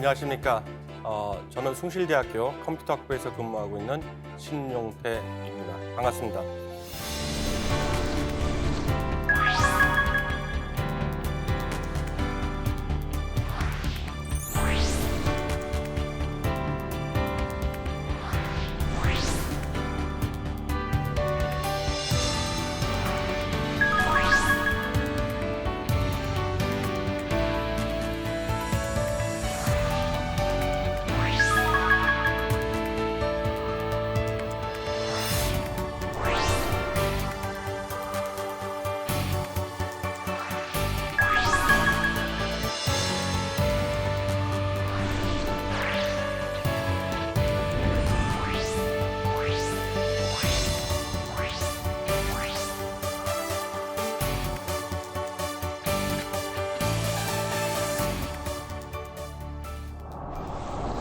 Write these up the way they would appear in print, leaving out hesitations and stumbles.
안녕하십니까. 저는 숭실대학교 컴퓨터학부에서 근무하고 있는 신용태입니다. 반갑습니다.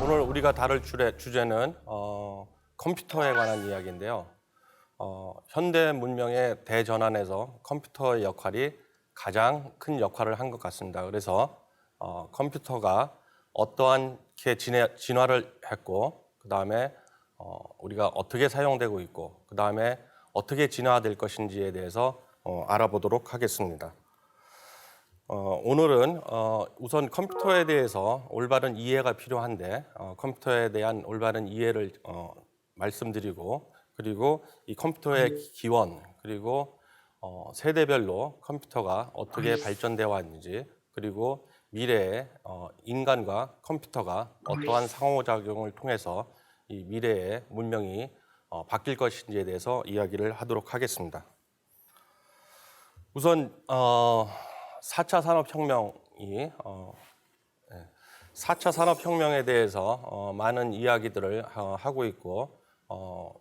오늘 우리가 다룰 주제는 컴퓨터에 관한 이야기인데요. 현대 문명의 대전환에서 컴퓨터의 역할이 가장 큰 역할을 한 것 같습니다. 그래서 컴퓨터가 어떠한 진화를 했고, 그 다음에 우리가 어떻게 사용되고 있고, 그 다음에 어떻게 진화될 것인지에 대해서 알아보도록 하겠습니다. 오늘은 우선 컴퓨터에 대해서 올바른 이해가 필요한데 컴퓨터에 대한 올바른 이해를 말씀드리고, 그리고 이 컴퓨터의 기원, 그리고 세대별로 컴퓨터가 어떻게 발전되어 왔는지, 그리고 미래에 인간과 컴퓨터가 어떠한 상호작용을 통해서 이 미래의 문명이 바뀔 것인지에 대해서 이야기를 하도록 하겠습니다. 우선 4차 산업혁명이 4차 산업혁명에 대해서 많은 이야기들을 하고 있고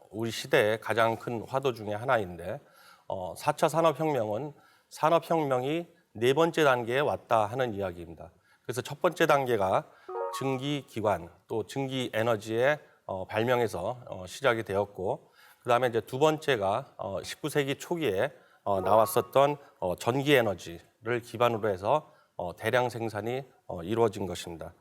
우리 시대의 가장 큰 화두 중에 하나인데 4차 산업혁명은 산업혁명이 네 번째 단계에 왔다 하는 이야기입니다. 그래서 첫 번째 단계가 증기기관 또 증기에너지의 발명에서 시작이 되었고, 그 다음에 이제 두 번째가 19세기 초기에 나왔었던 전기에너지를 기반으로 해서 대량 생산이 이루어진 것입니다.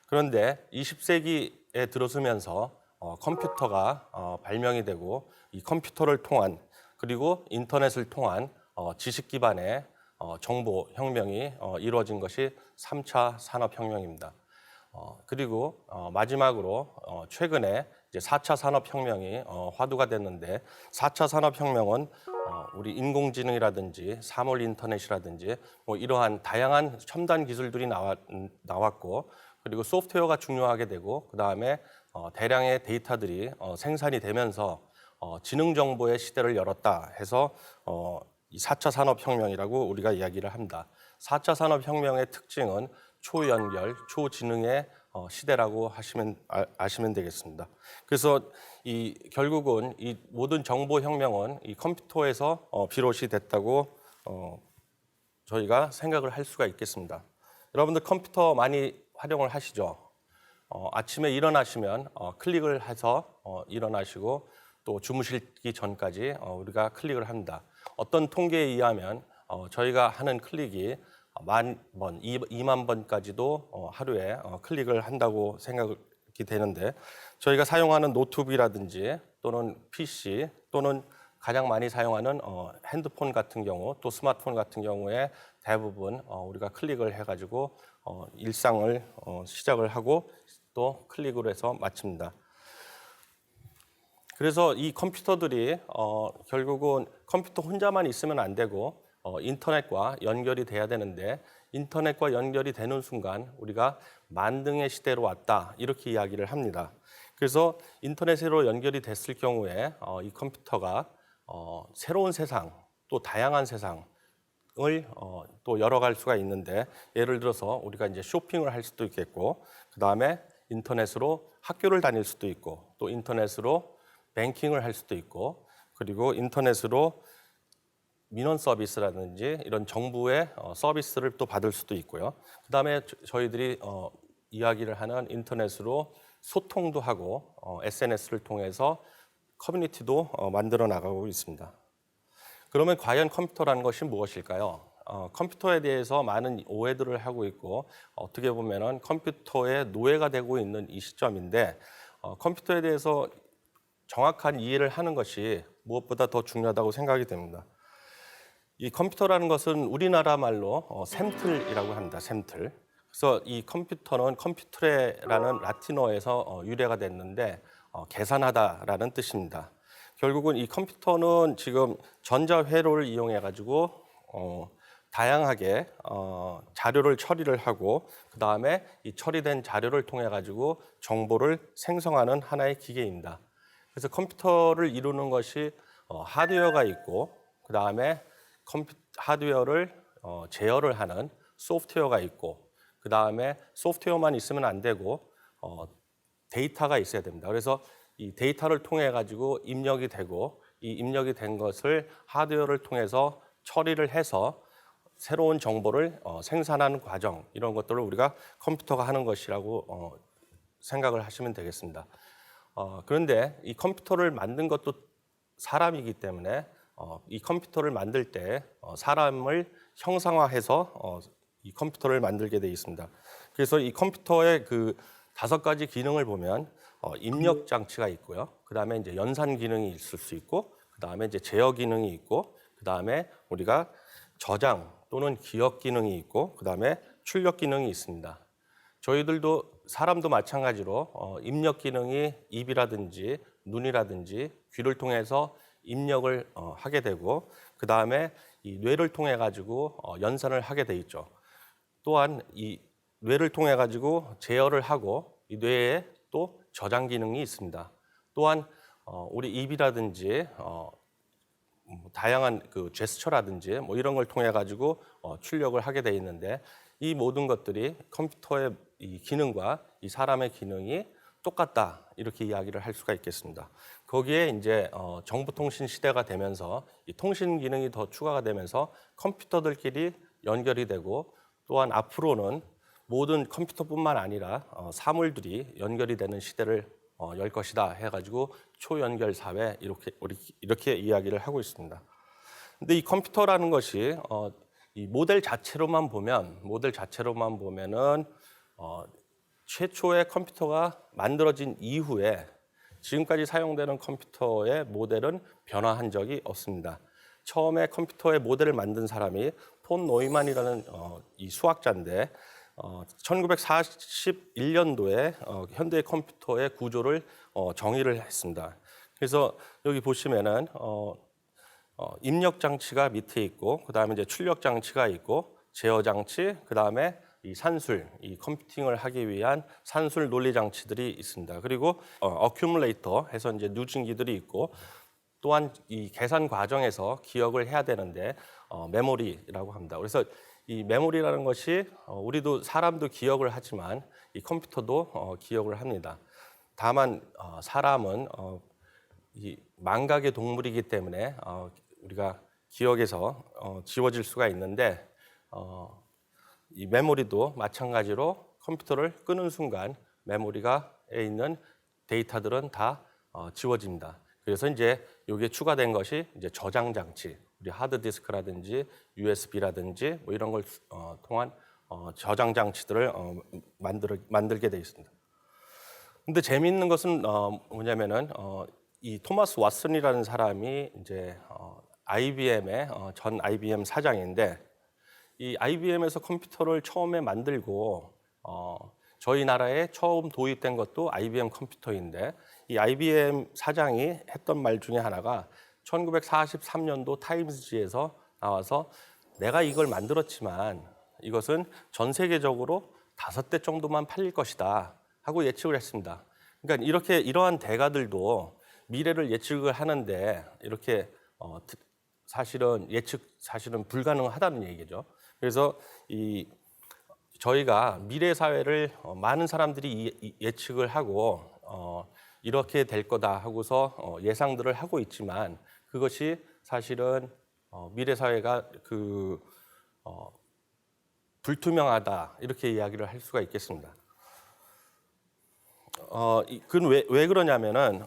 그런데 20세기에 들어서면서 컴퓨터가 발명이 되고 이 컴퓨터를 통한, 그리고 인터넷을 통한 지식 기반의 정보 혁명이 이루어진 것이 3차 산업혁명입니다. 그리고 마지막으로 최근에 이제 4차 산업혁명이 화두가 됐는데 4차 산업혁명은 우리 인공지능이라든지 사물 인터넷이라든지 뭐 이러한 다양한 첨단 기술들이 나왔고, 그리고 소프트웨어가 중요하게 되고, 그 다음에 대량의 데이터들이 생산이 되면서 지능 정보의 시대를 열었다 해서 이 4차 산업혁명이라고 우리가 이야기를 합니다. 4차 산업혁명의 특징은 초연결, 초지능의 시대라고 아시면 되겠습니다. 그래서 결국은 이 모든 정보혁명은 이 컴퓨터에서 비롯이 됐다고 저희가 생각을 할 수가 있겠습니다. 여러분들 컴퓨터 많이 활용을 하시죠? 아침에 일어나시면 클릭을 해서 일어나시고 또 주무시기 전까지 우리가 클릭을 합니다. 어떤 통계에 의하면 저희가 하는 클릭이 10,000번, 2만 번까지도 하루에 클릭을 한다고 생각이 되는데, 저희가 사용하는 노트북이라든지 또는 PC 또는 가장 많이 사용하는 핸드폰 같은 경우, 또 스마트폰 같은 경우에 대부분 우리가 클릭을 해가지고 일상을 시작을 하고 또 클릭으로 해서 마칩니다. 그래서 이 컴퓨터들이 결국은 컴퓨터 혼자만 있으면 안 되고 인터넷과 연결이 돼야 되는데, 인터넷과 연결이 되는 순간 우리가 만능의 시대로 왔다 이렇게 이야기를 합니다. 그래서 인터넷으로 연결이 됐을 경우에 이 컴퓨터가 새로운 세상, 또 다양한 세상을 또 열어갈 수가 있는데, 예를 들어서 우리가 이제 쇼핑을 할 수도 있겠고, 그 다음에 인터넷으로 학교를 다닐 수도 있고, 또 인터넷으로 뱅킹을 할 수도 있고, 그리고 인터넷으로 민원 서비스라든지 이런 정부의 서비스를 또 받을 수도 있고요. 그 다음에 저희들이 이야기를 하는 인터넷으로 소통도 하고 SNS를 통해서 커뮤니티도 만들어 나가고 있습니다. 그러면 과연 컴퓨터라는 것이 무엇일까요? 컴퓨터에 대해서 많은 오해들을 하고 있고 어떻게 보면은 컴퓨터의 노예가 되고 있는 이 시점인데 컴퓨터에 대해서 정확한 이해를 하는 것이 무엇보다 더 중요하다고 생각이 됩니다. 이 컴퓨터라는 것은 우리나라 말로 샘틀이라고 합니다. 샘틀. 그래서 이 컴퓨터는 컴퓨트레라는 라틴어에서 유래가 됐는데 계산하다라는 뜻입니다. 결국은 이 컴퓨터는 지금 전자회로를 이용해 가지고 다양하게 자료를 처리를 하고 그 다음에 이 처리된 자료를 통해 가지고 정보를 생성하는 하나의 기계입니다. 그래서 컴퓨터를 이루는 것이 하드웨어가 있고 그 다음에 하드웨어를 제어를 하는 소프트웨어가 있고 그 다음에 소프트웨어만 있으면 안 되고 데이터가 있어야 됩니다. 그래서 이 데이터를 통해 가지고 입력이 되고 이 입력이 된 것을 하드웨어를 통해서 처리를 해서 새로운 정보를 생산하는 과정 이런 것들을 우리가 컴퓨터가 하는 것이라고 생각을 하시면 되겠습니다. 그런데 이 컴퓨터를 만든 것도 사람이기 때문에 이 컴퓨터를 만들 때 사람을 형상화해서 이 컴퓨터를 만들게 되어 있습니다. 그래서 이 컴퓨터의 그 5가지 기능을 보면 입력 장치가 있고요. 그 다음에 이제 연산 기능이 있을 수 있고, 그 다음에 이제 제어 기능이 있고, 그 다음에 우리가 저장 또는 기억 기능이 있고, 그 다음에 출력 기능이 있습니다. 저희들도 사람도 마찬가지로 입력 기능이 입이라든지 눈이라든지 귀를 통해서 입력을 하게 되고 그 다음에 이 뇌를 통해 가지고 연산을 하게 돼 있죠. 또한 이 뇌를 통해 가지고 제어를 하고 이 뇌에 또 저장 기능이 있습니다. 또한 우리 입이라든지 다양한 그 제스처라든지 뭐 이런 걸 통해 가지고 출력을 하게 돼 있는데 이 모든 것들이 컴퓨터의 이 기능과 이 사람의 기능이 똑같다 이렇게 이야기를 할 수가 있겠습니다. 거기에 이제 정보통신 시대가 되면서 이 통신 기능이 더 추가가 되면서 컴퓨터들끼리 연결이 되고 또한 앞으로는 모든 컴퓨터뿐만 아니라 사물들이 연결이 되는 시대를 열 것이다 해가지고 초연결 사회 이렇게 이야기를 하고 있습니다. 근데 이 컴퓨터라는 것이 이 모델 자체로만 보면은 최초의 컴퓨터가 만들어진 이후에 지금까지 사용되는 컴퓨터의 모델은 변화한 적이 없습니다. 처음에 컴퓨터의 모델을 만든 사람이 폰 노이만이라는 이 수학자인데 1941년도에 현대 컴퓨터의 구조를 정의를 했습니다. 그래서 여기 보시면은 입력 장치가 밑에 있고 그다음에 이제 출력 장치가 있고 제어 장치 그다음에 이 산술, 이 컴퓨팅을 하기 위한 산술 논리 장치들이 있습니다. 그리고 어큐뮬레이터 해서 이제 누진기들이 있고 또한 이 계산 과정에서 기억을 해야 되는데 메모리라고 합니다. 그래서 이 메모리라는 것이 우리도 사람도 기억을 하지만 이 컴퓨터도 기억을 합니다. 다만 사람은 이 망각의 동물이기 때문에 우리가 기억에서 지워질 수가 있는데 이 메모리도 마찬가지로 컴퓨터를 끄는 순간 메모리가에 있는 데이터들은 다 지워집니다. 그래서 이제 여기에 추가된 것이 이제 저장 장치, 우리 하드 디스크라든지 USB라든지 뭐 이런 걸 통한 저장 장치들을 만들게 돼 있습니다. 근데 재미있는 것은 뭐냐면은 이 토마스 왓슨이라는 사람이 이제 IBM의 전 IBM 사장인데 이 IBM에서 컴퓨터를 처음에 만들고 저희 나라에 처음 도입된 것도 IBM 컴퓨터인데 이 IBM 사장이 했던 말 중에 하나가 1943년도 타임즈지에서 나와서 내가 이걸 만들었지만 이것은 전 세계적으로 5대 정도만 팔릴 것이다 하고 예측을 했습니다. 그러니까 이러한 대가들도 미래를 예측을 하는데 이렇게 사실은 불가능하다는 얘기죠. 그래서 저희가 미래 사회를 많은 사람들이 예측을 하고 이렇게 될 거다 하고서 예상들을 하고 있지만 그것이 사실은 미래 사회가 불투명하다 이렇게 이야기를 할 수가 있겠습니다. 그건 왜 그러냐면은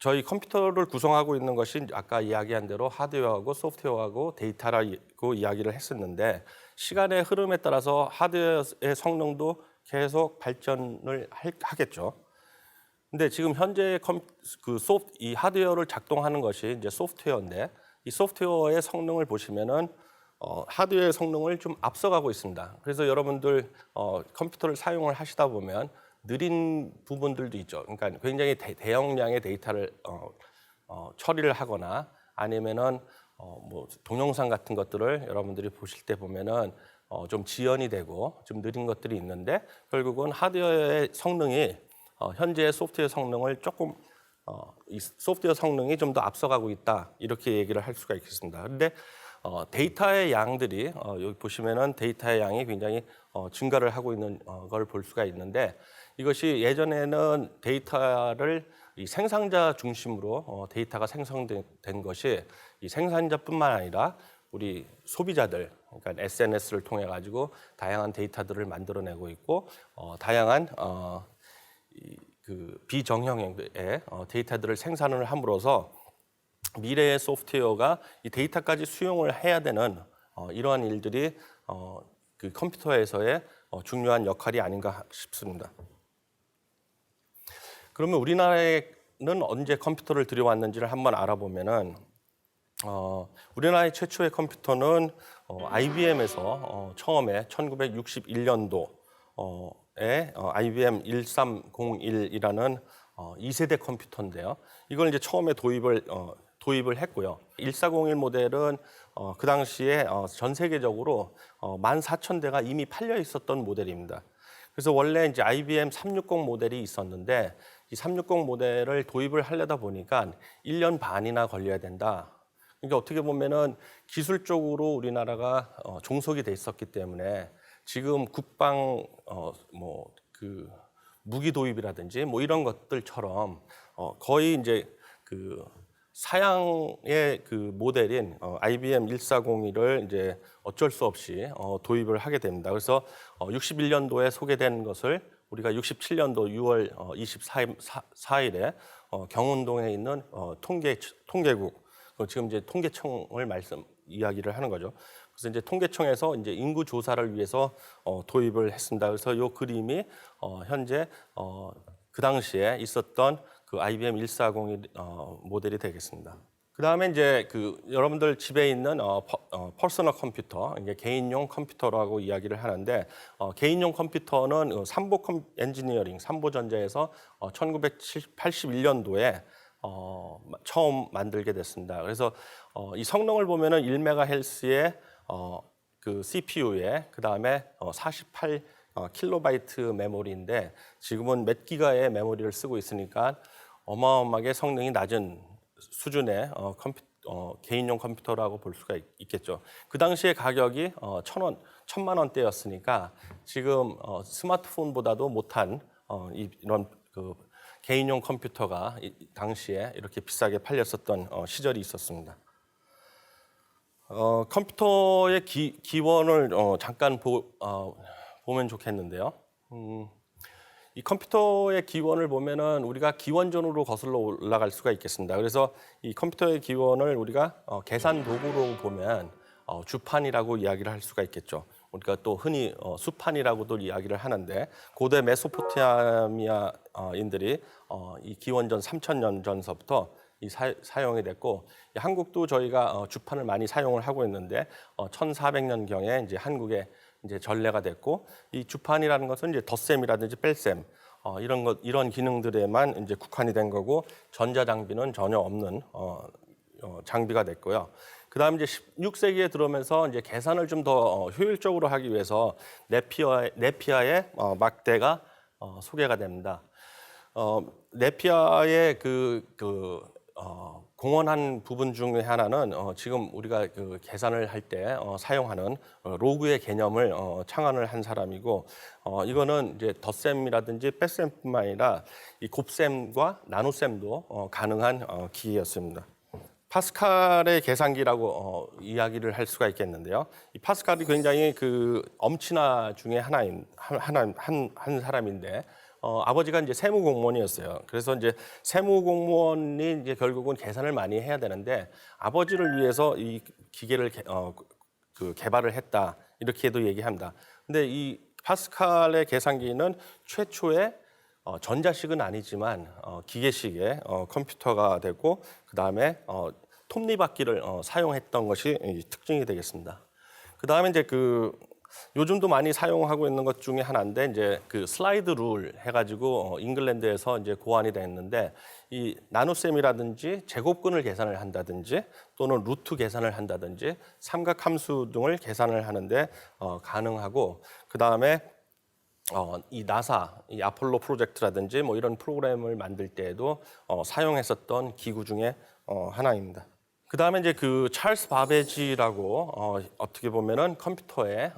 저희 컴퓨터를 구성하고 있는 것이 아까 이야기한 대로 하드웨어하고 소프트웨어하고 데이터라고 이야기를 했었는데 시간의 흐름에 따라서 하드웨어의 성능도 계속 발전을 하겠죠. 근데 지금 현재 이 하드웨어를 작동하는 것이 이제 소프트웨어인데 이 소프트웨어의 성능을 보시면은 하드웨어의 성능을 좀 앞서가고 있습니다. 그래서 여러분들 컴퓨터를 사용을 하시다 보면 느린 부분들도 있죠. 그러니까 굉장히 대용량의 데이터를 처리를 하거나 아니면은 뭐 동영상 같은 것들을 여러분들이 보실 때 보면은 좀 지연이 되고 좀 느린 것들이 있는데 결국은 하드웨어의 성능이 현재 소프트웨어 성능을 조금 이 소프트웨어 성능이 좀 더 앞서가고 있다 이렇게 얘기를 할 수가 있겠습니다. 그런데 데이터의 양들이 여기 보시면은 데이터의 양이 굉장히 증가를 하고 있는 걸 볼 수가 있는데 이것이 예전에는 데이터를 이 생산자 중심으로 데이터가 생성된 것이 이 생산자뿐만 아니라 우리 소비자들, 그러니까 SNS를 통해 가지고 다양한 데이터들을 만들어내고 있고 다양한 그 비정형의 데이터들을 생산을 함으로써 미래의 소프트웨어가 이 데이터까지 수용을 해야 되는 이러한 일들이 그 컴퓨터에서의 중요한 역할이 아닌가 싶습니다. 그러면 우리나라에는 언제 컴퓨터를 들여왔는지를 한번 알아보면은 우리나라의 최초의 컴퓨터는 IBM에서 처음에 1961년도에 IBM 1301이라는 2세대 컴퓨터인데요. 이걸 이제 처음에 도입을 했고요. 1401 모델은 그 당시에 전 세계적으로 14,000대가 이미 팔려 있었던 모델입니다. 그래서 원래 이제 IBM 360 모델이 있었는데 이 360 모델을 도입을 하려다 보니까 1년 반이나 걸려야 된다. 그러니까 어떻게 보면은 기술적으로 우리나라가 종속이 돼 있었기 때문에 지금 국방 그 무기 도입이라든지 뭐 이런 것들처럼 거의 이제 그 사양의 그 모델인 IBM 1401을 이제 어쩔 수 없이 도입을 하게 됩니다. 그래서 61년도에 소개된 것을 우리가 67년도 6월 24일에 경운동에 있는 통계국 지금 이제 통계청을 이야기를 하는 거죠. 그래서 이제 통계청에서 이제 인구 조사를 위해서 도입을 했습니다. 그래서 이 그림이 현재 그 당시에 있었던 그 IBM 1401 모델이 되겠습니다. 그 다음에 이제 그 여러분들 집에 있는 퍼스널 컴퓨터, 이제 개인용 컴퓨터라고 이야기를 하는데 개인용 컴퓨터는 엔지니어링, 삼보전자에서 1981년도에 처음 만들게 됐습니다. 그래서 이 성능을 보면은 1MHz의 그 CPU에 그 다음에 48 킬로바이트 메모리인데 지금은 몇 기가의 메모리를 쓰고 있으니까 어마어마하게 성능이 낮은 수준의 개인용 컴퓨터라고 볼 수가 있겠죠. 그 당시에 가격이 1,000만 원대였으니까 지금 스마트폰보다도 못한 이런 그 개인용 컴퓨터가 당시에 이렇게 비싸게 팔렸었던 시절이 있었습니다. 컴퓨터의 기원을 잠깐 보면 좋겠는데요. 이 컴퓨터의 기원을 보면은 우리가 기원전으로 거슬러 올라갈 수가 있겠습니다. 그래서 이 컴퓨터의 기원을 우리가 계산 도구로 보면 주판이라고 이야기를 할 수가 있겠죠. 우리가 또 흔히 수판이라고도 이야기를 하는데 고대 메소포타미아인들이 이 기원전 3,000년 전서부터 사용이 됐고 한국도 저희가 주판을 많이 사용을 하고 있는데 1,400년 경에 이제 한국에 이제 전래가 됐고 이 주판이라는 것은 이제 덧셈이라든지 뺄셈 이런 기능들에만 이제 국한이 된 거고 전자 장비는 전혀 없는 장비가 됐고요. 그다음 이제 16세기에 들어오면서 이제 계산을 좀 더 효율적으로 하기 위해서 네피아의 막대가 소개가 됩니다. 네피아의 공헌한 부분 중에 하나는 지금 우리가 그 계산을 할 때 사용하는 로그의 개념을 창안을 한 사람이고 이거는 이제 덧셈이라든지 뺄셈뿐만 아니라 이 곱셈과 나눗셈도 가능한 기계였습니다. 파스칼의 계산기라고 이야기를 할 수가 있겠는데요. 이 파스칼이 굉장히 그 엄친아 중에 한 사람인데 아버지가 이제 세무공무원이었어요. 그래서 이제 세무공무원이 이제 결국은 계산을 많이 해야 되는데 아버지를 위해서 이 기계를 개발을 했다 이렇게도 얘기합니다. 근데 이 파스칼의 계산기는 최초의 전자식은 아니지만 기계식의 컴퓨터가 되고 그 다음에 톱니바퀴를 사용했던 것이 특징이 되겠습니다. 그 다음에 이제 요즘도 많이 사용하고 있는 것 중에 하나인데 이제 슬라이드 룰 해가지고 잉글랜드에서 이제 고안이 됐는데 이 나눗셈이라든지 제곱근을 계산을 한다든지 또는 루트 계산을 한다든지 삼각함수 등을 계산을 하는데 가능하고 그 다음에 이 나사, 이 아폴로 프로젝트라든지 뭐 이런 프로그램을 만들 때에도 사용했었던 기구 중에 하나입니다. 그 다음에 이제 찰스 바베지라고 어떻게 보면은 컴퓨터의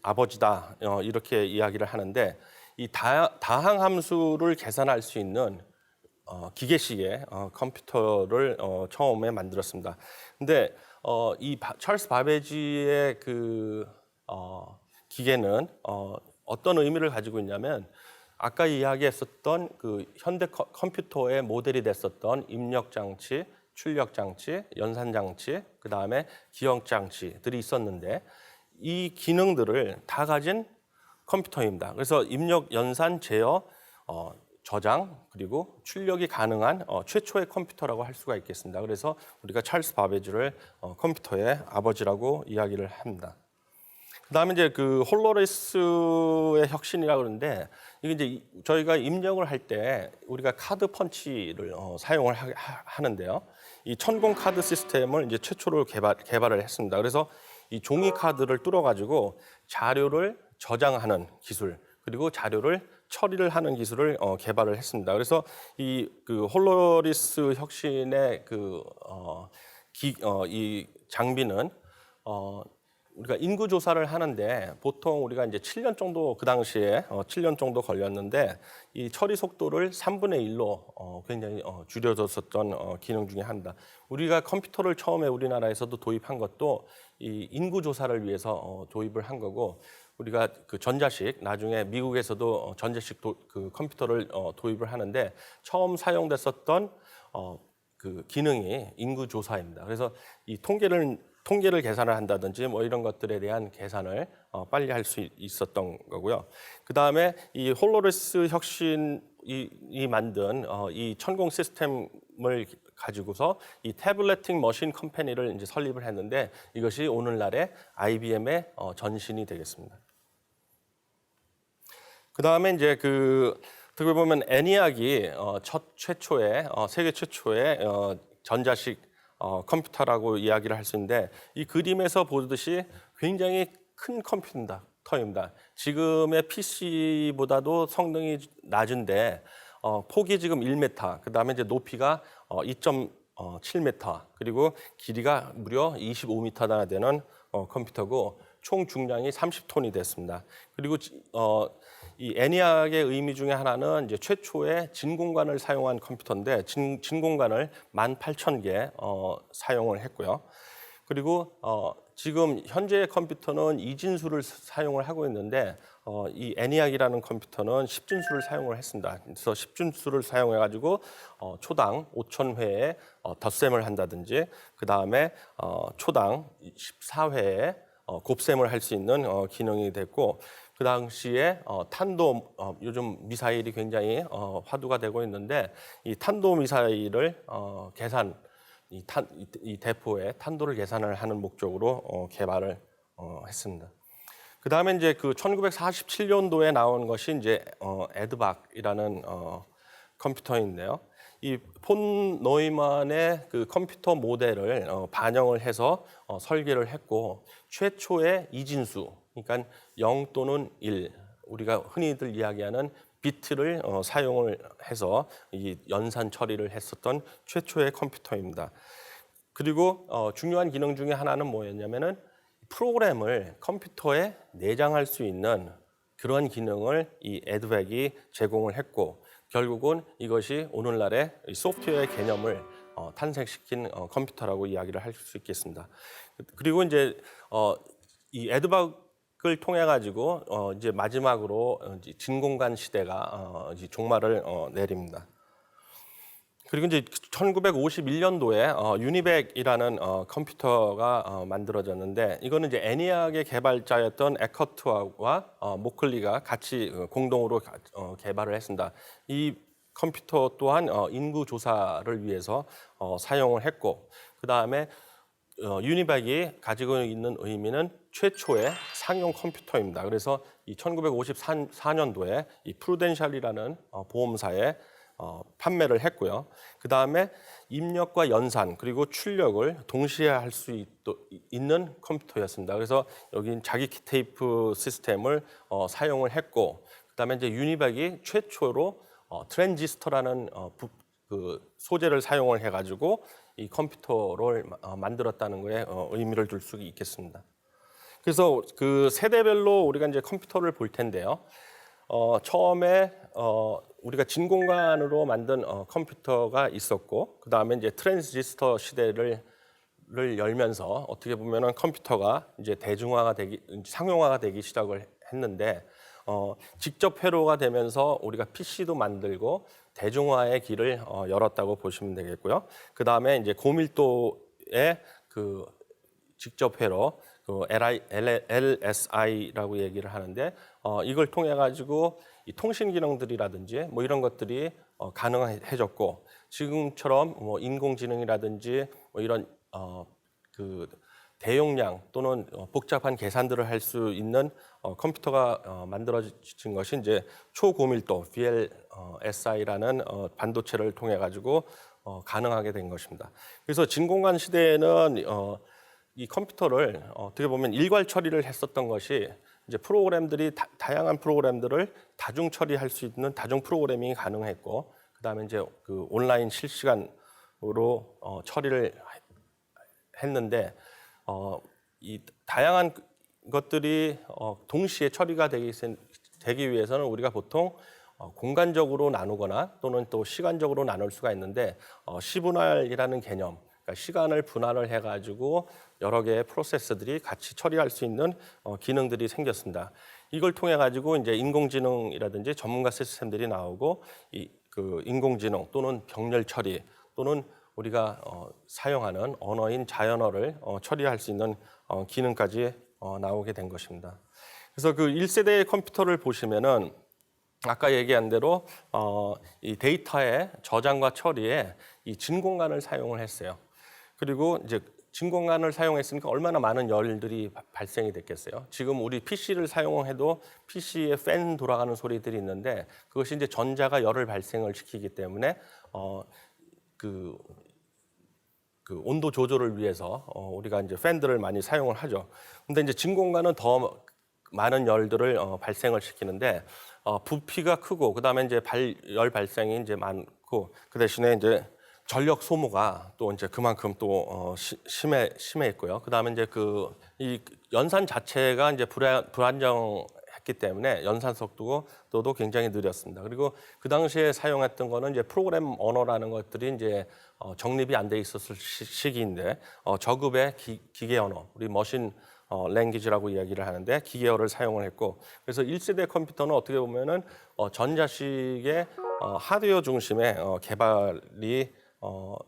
아버지다 이렇게 이야기를 하는데 이 다항 함수를 계산할 수 있는 기계식의 컴퓨터를 처음에 만들었습니다. 근데 이 찰스 바베지의 기계는 어떤 의미를 가지고 있냐면 아까 이야기했었던 현대 컴퓨터의 모델이 됐었던 입력 장치, 출력 장치, 연산 장치, 그 다음에 기억 장치들이 있었는데 이 기능들을 다 가진 컴퓨터입니다. 그래서 입력, 연산, 제어, 저장 그리고 출력이 가능한 최초의 컴퓨터라고 할 수가 있겠습니다. 그래서 우리가 찰스 바베지를 컴퓨터의 아버지라고 이야기를 합니다. 그다음에 이제 홀로레스의 혁신이라고 그러는데 이게 이제 저희가 입력을 할 때 우리가 카드 펀치를 사용을 하는데요. 이 천공 카드 시스템을 이제 최초로 개발을 했습니다. 그래서 이 종이 카드를 뚫어 가지고 자료를 저장하는 기술 그리고 자료를 처리를 하는 기술을 개발을 했습니다. 그래서 이 홀로리스 혁신의 이 장비는 우리가 인구 조사를 하는데 보통 우리가 이제 7년 정도 그 당시에 7년 정도 걸렸는데 이 처리 속도를 3분의 1로 굉장히 줄여줬었던 기능 중에 하나입니다. 우리가 컴퓨터를 처음에 우리나라에서도 도입한 것도 이 인구 조사를 위해서 도입을 한 거고 우리가 전자식 나중에 미국에서도 전자식 컴퓨터를 도입을 하는데 처음 사용됐었던 기능이 인구 조사입니다. 그래서 이 통계를 계산을 한다든지 뭐 이런 것들에 대한 계산을 빨리 할 수 있었던 거고요. 그 다음에 이 홀로레스 혁신이 만든 이 천공 시스템을 가지고서 이 태블레팅 머신 컴퍼니를 이제 설립을 했는데 이것이 오늘날의 IBM의 전신이 되겠습니다. 그 다음에 이제 어떻게 보면 애니악이 최초의 세계 최초의 전자식 컴퓨터라고 이야기를 할 수 있는데 이 그림에서 보듯이 굉장히 큰 컴퓨터입니다. 지금의 PC보다도 성능이 낮은데 폭이 지금 1m, 그 다음에 이제 높이가 2.7m, 그리고 길이가 무려 25m나 되는 컴퓨터고 총 중량이 30톤이 됐습니다. 그리고 이 애니악의 의미 중에 하나는 이제 최초의 진공관을 사용한 컴퓨터인데 진공관을 18,000개 사용을 했고요. 그리고 지금 현재의 컴퓨터는 이진수를 사용을 하고 있는데 이 애니악이라는 컴퓨터는 10진수를 사용을 했습니다. 그래서 10진수를 사용해 가지고 초당 5,000회의 덧셈을 한다든지 그 다음에 초당 14회의 곱셈을 할 수 있는 기능이 됐고 그 당시에 탄도 요즘 미사일이 굉장히 화두가 되고 있는데 이 탄도 미사일을 이 대포의 탄도를 계산을 하는 목적으로 개발을 했습니다. 그 다음에 이제 1947년도에 나온 것이 이제 에드박이라는 컴퓨터인데요. 이 폰 노이만의 컴퓨터 모델을 반영을 해서 설계를 했고 최초의 이진수, 그러니까 0 또는 1, 우리가 흔히들 이야기하는 비트를 사용을 해서 이 연산 처리를 했었던 최초의 컴퓨터입니다. 그리고 중요한 기능 중에 하나는 뭐였냐면은 프로그램을 컴퓨터에 내장할 수 있는 그런 기능을 이 에드백이 제공을 했고 결국은 이것이 오늘날의 소프트웨어의 개념을 탄생시킨 컴퓨터라고 이야기를 할 수 있겠습니다. 그리고 이제 이 에드박 이걸 통해 가지고 이제 마지막으로 이제 진공관 시대가 이제 종말을 내립니다. 그리고 이제 1951년도에 유니백이라는 컴퓨터가 만들어졌는데, 이거는 이제 애니악의 개발자였던 에커트와 모클리가 같이 공동으로 개발을 했습니다. 이 컴퓨터 또한 인구 조사를 위해서 사용을 했고, 그 다음에 유니백이 가지고 있는 의미는 최초의 상용 컴퓨터입니다. 그래서 이 1954년도에 이 프루덴셜이라는 보험사에 판매를 했고요. 그 다음에 입력과 연산 그리고 출력을 동시에 할 수 있는 컴퓨터였습니다. 그래서 여기 자기 키테이프 시스템을 사용을 했고, 그 다음에 이제 유니백이 최초로 트랜지스터라는 그 소재를 사용을 해가지고 이 컴퓨터를 만들었다는 거에 의미를 둘 수 있겠습니다. 그래서 그 세대별로 우리가 이제 컴퓨터를 볼 텐데요. 처음에 우리가 진공관으로 만든 컴퓨터가 있었고, 그 다음에 이제 트랜지스터 시대를 열면서 어떻게 보면은 컴퓨터가 이제 상용화가 되기 시작을 했는데, 직접 회로가 되면서 우리가 PC도 만들고 대중화의 길을 열었다고 보시면 되겠고요. 그 다음에 이제 고밀도의 그 직접 회로, 그 LSI라고 얘기를 하는데, 이걸 통해 가지고 이 통신 기능들이라든지 뭐 이런 것들이 가능해졌고, 지금처럼 뭐 인공지능이라든지 뭐 이런 그 대용량 또는 복잡한 계산들을 할 수 있는 컴퓨터가 만들어진 것이 이제 초고밀도 VLSI라는 반도체를 통해 가지고 가능하게 된 것입니다. 그래서 진공관 시대에는 이 컴퓨터를 어떻게 보면 일괄 처리를 했었던 것이, 이제 프로그램들이 다양한 프로그램들을 다중 처리할 수 있는 다중 프로그래밍이 가능했고, 그다음에 이제 그 온라인 실시간으로 처리를 했는데, 이 다양한 것들이 동시에 처리가 되기 위해서는 우리가 보통 공간적으로 나누거나 또는 또 시간적으로 나눌 수가 있는데, 시분할이라는 개념, 그러니까 시간을 분할을 해가지고 여러 개의 프로세스들이 같이 처리할 수 있는 기능들이 생겼습니다. 이걸 통해 가지고 이제 인공지능이라든지 전문가 시스템들이 나오고, 그 인공지능 또는 병렬 처리 또는 우리가 사용하는 언어인 자연어를 처리할 수 있는 기능까지 나오게 된 것입니다. 그래서 그 1세대 컴퓨터를 보시면은 아까 얘기한 대로 이 데이터의 저장과 처리에 이 진공관을 사용을 했어요. 그리고 이제 진공관을 사용했으니까 얼마나 많은 열들이 발생이 됐겠어요. 지금 우리 PC를 사용해도 PC에 팬 돌아가는 소리들이 있는데, 그것이 이제 전자가 열을 발생을 시키기 때문에 그 온도 조절을 위해서 우리가 이제 팬들을 많이 사용을 하죠. 근데 이제 진공관은 더 많은 열들을 발생을 시키는데, 부피가 크고 그다음에 이제 열 발생이 이제 많고, 그 대신에 이제 전력 소모가 또 이제 그만큼 또 심했고요. 그다음에 이제 이 연산 자체가 이제 불안정했기 때문에 연산 속도도 굉장히 느렸습니다. 그리고 그 당시에 사용했던 거는 이제 프로그램 언어라는 것들이 이제 정립이 안 돼 있었을 시기인데, 저급의 기계 언어, 우리 머신 랭귀지라고 이야기를 하는데 기계어를 사용을 했고, 그래서 1세대 컴퓨터는 어떻게 보면은 전자식의 하드웨어 중심의 개발이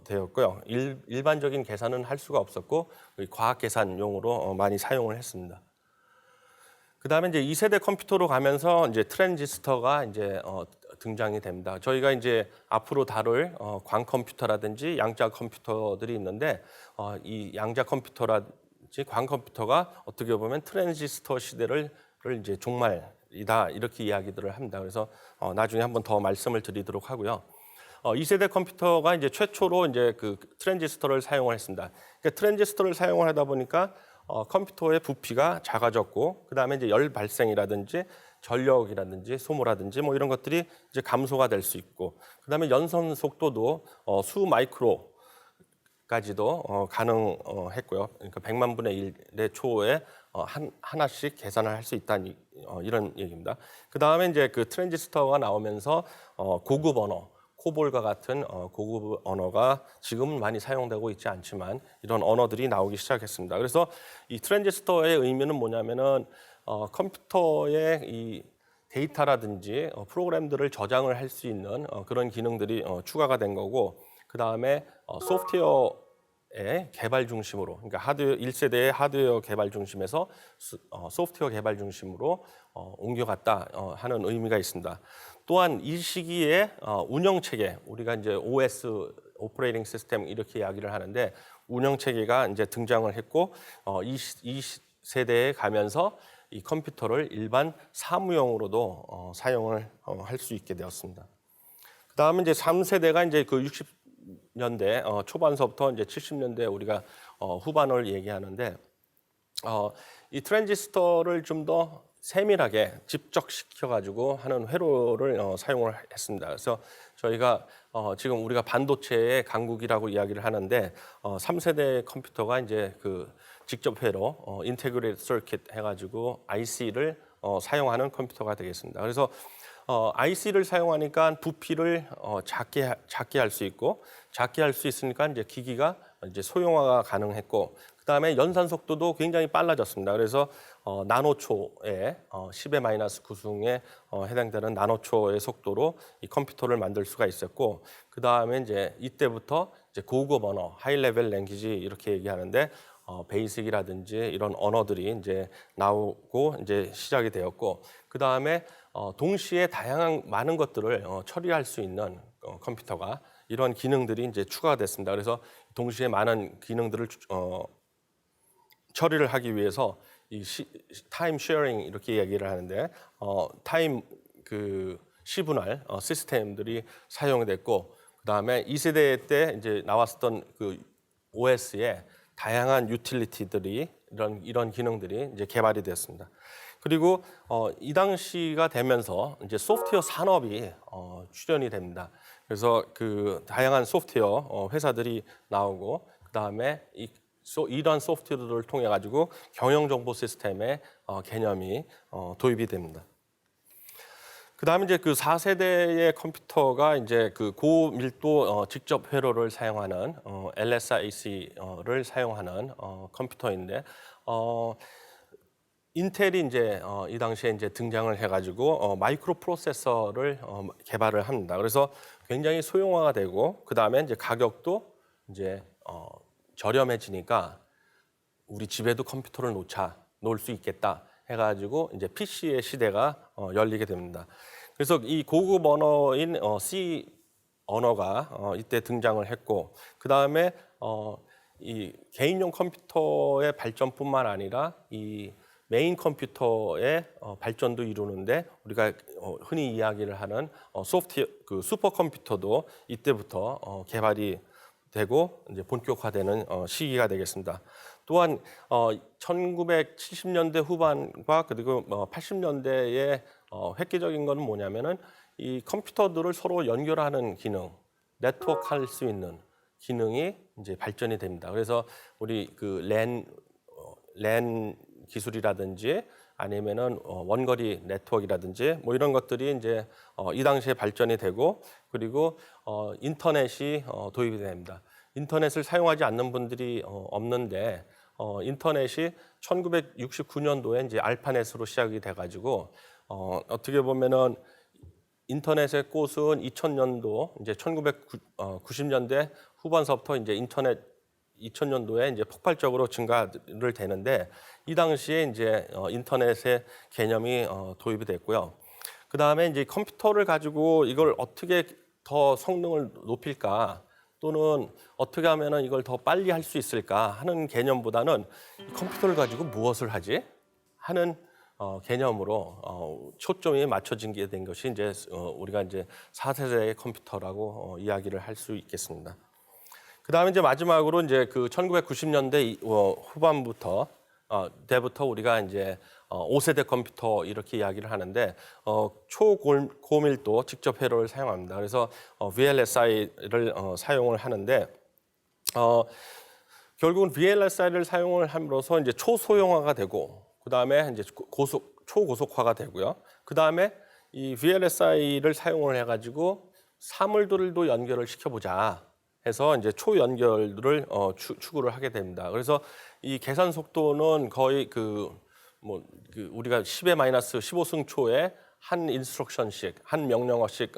되었고요. 일반적인 계산은 할 수가 없었고 과학 계산용으로 많이 사용을 했습니다. 그다음에 이제 2세대 컴퓨터로 가면서 이제 트랜지스터가 이제 등장이 됩니다. 저희가 이제 앞으로 다룰 광 컴퓨터라든지 양자 컴퓨터들이 있는데, 이 양자 컴퓨터라든지 광 컴퓨터가 어떻게 보면 트랜지스터 시대를 이제 종말이다, 이렇게 이야기들을 합니다. 그래서 나중에 한번 더 말씀을 드리도록 하고요. 2세대 컴퓨터가 이제 최초로 이제 그 트랜지스터를 사용을 했습니다. 그러니까 트랜지스터를 사용을 하다 보니까 컴퓨터의 부피가 작아졌고, 그다음에 이제 열 발생이라든지 전력이라든지 소모라든지 뭐 이런 것들이 이제 감소가 될 수 있고, 그다음에 연산 속도도 수 마이크로까지도 가능했고요. 그러니까 100만 분의 1의 초에 하나씩 계산을 할 수 있다는 이런 얘기입니다. 그다음에 이제 그 트랜지스터가 나오면서 고급 언어, 코볼과 같은 고급 언어가 지금은 많이 사용되고 있지 않지만 이런 언어들이 나오기 시작했습니다. 그래서 이 트랜지스터의 의미는 뭐냐면은 컴퓨터의 이 데이터라든지 프로그램들을 저장을 할 수 있는 그런 기능들이 추가가 된 거고, 그 다음에 소프트웨어의 개발 중심으로, 그러니까 1세대의 하드웨어 개발 중심에서 소프트웨어 개발 중심으로 옮겨갔다 하는 의미가 있습니다. 또한 이 시기에 운영 체계, 우리가 이제 OS 오퍼레이팅 시스템 이렇게 이야기를 하는데, 운영 체계가 이제 등장을 했고, 이 세대에 가면서 이 컴퓨터를 일반 사무용으로도 사용을 할 수 있게 되었습니다. 그 다음에 이제 3세대가 이제 그 60년대 초반서부터 이제 70년대 우리가 후반을 얘기하는데, 이 트랜지스터를 좀 더 세밀하게 집적시켜가지고 하는 회로를 사용을 했습니다. 그래서 저희가 지금 우리가 반도체의 강국이라고 이야기를 하는데, 3세대 컴퓨터가 이제 그 직접 회로 인테그레이티드 서킷 해가지고 IC를 사용하는 컴퓨터가 되겠습니다. 그래서 IC를 사용하니까 부피를 작게 할 수 있고, 작게 할 수 있으니까 이제 기기가 이제 소형화가 가능했고, 그다음에 연산 속도도 굉장히 빨라졌습니다. 그래서 나노초의 10의 마이너스 9승에 해당되는 나노초의 속도로 이 컴퓨터를 만들 수가 있었고, 그다음에 이제 이때부터 이제 고급 언어, 하이 레벨 랭귀지 이렇게 얘기하는데, 베이직이라든지 이런 언어들이 이제 나오고 이제 시작이 되었고, 그다음에 동시에 다양한 많은 것들을 처리할 수 있는 컴퓨터가, 이런 기능들이 이제 추가가 됐습니다. 그래서 동시에 많은 기능들을 처리를 하기 위해서 이 타임 쉐어링 이렇게 얘기를 하는데, 타임 그 시분할 시스템들이 사용이 됐고, 그다음에 2세대 때 이제 나왔었던 그 OS에 다양한 유틸리티들이 이런 기능들이 이제 개발이 됐습니다. 그리고 이 당시가 되면서 이제 소프트웨어 산업이 출현이 됩니다. 그래서 그 다양한 소프트웨어 회사들이 나오고, 그다음에 이러한 소프트웨어를 통해 가지고 경영 정보 시스템의 개념이 도입이 됩니다. 그다음에 이제 그 4세대의 컴퓨터가 이제 그 고밀도 직접 회로를 사용하는 LSIC를 사용하는 컴퓨터인데, 인텔이 이제 이 당시에 이제 등장을 해가지고 마이크로 프로세서를 개발을 합니다. 그래서 굉장히 소형화가 되고, 그 다음에 이제 가격도 이제 저렴해지니까 우리 집에도 컴퓨터를 놓을 수 있겠다 해가지고 이제 PC의 시대가 열리게 됩니다. 그래서 이 고급 언어인 C 언어가 이때 등장을 했고, 그 다음에 이 개인용 컴퓨터의 발전뿐만 아니라 이 메인 컴퓨터의 발전도 이루는데, 우리가 흔히 이야기를 하는 그 슈퍼컴퓨터도 이때부터 개발이 되고 이제 본격화되는 시기가 되겠습니다. 또한 1970년대 후반과 그리고 80년대의 획기적인 것은 뭐냐면은 이 컴퓨터들을 서로 연결하는 기능, 네트워크할 수 있는 기능이 이제 발전이 됩니다. 그래서 우리 그 랜 기술이라든지 아니면은 원거리 네트워크라든지 뭐 이런 것들이 이제 이 당시에 발전이 되고, 그리고 인터넷이 도입이 됩니다. 인터넷을 사용하지 않는 분들이 없는데, 인터넷이 1969년도에 이제 알파넷으로 시작이 돼가지고 어떻게 보면은 인터넷의 꽃은 2000년도 이제 1990년대 후반서부터 이제 인터넷 2000년도에 이제 폭발적으로 증가를 되는데, 이 당시에 이제 인터넷의 개념이 도입이 됐고요. 그 다음에 이제 컴퓨터를 가지고 이걸 어떻게 더 성능을 높일까, 또는 어떻게 하면은 이걸 더 빨리 할 수 있을까 하는 개념보다는 컴퓨터를 가지고 무엇을 하지 하는 개념으로 초점이 맞춰진 게 된 것이 이제 우리가 이제 4세대의 컴퓨터라고 이야기를 할 수 있겠습니다. 그 다음에 이제 마지막으로 이제 그 1990년대 후반부터 때부터 우리가 이제 5세대 컴퓨터 이렇게 이야기를 하는데, 초고밀도 직접 회로를 사용합니다. 그래서 VLSI를 사용을 하는데, 결국은 VLSI를 사용을 함으로써 이제 초소형화가 되고, 그 다음에 이제 초고속화가 되고요. 그 다음에 이 VLSI를 사용을 해가지고 사물들도 연결을 시켜보자 해서 이제 초연결을 추구를 하게 됩니다. 그래서 이 계산 속도는 거의 그 우리가 10의 마이너스 15승초에 한 인스트럭션씩, 한 명령어씩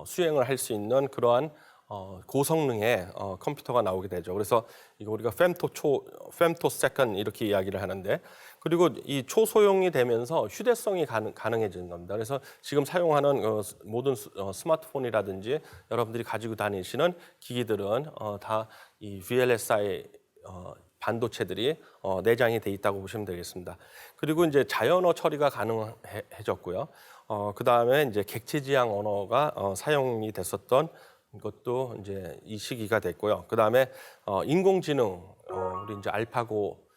수행을 할 수 있는 그러한 고성능의 컴퓨터가 나오게 되죠. 그래서 이거 우리가 femtoseconds 이렇게 이야기를 하는데, 그리고 이 초소형이 되면서 휴대성이 가능해지는 겁니다. 그래서 지금 사용하는 모든 스마트폰이라든지 여러분들이 가지고 다니시는 기기들은 다 이 VLSI 반도체들이 내장이 돼 있다고 보시면 되겠습니다. 그리고 이제 자연어 처리가 가능해졌고요. 그 다음에 이제 객체지향 언어가 사용이 됐었던 것도 이제 이 시기가 됐고요. 그 다음에 인공지능, 우리 이제 알파고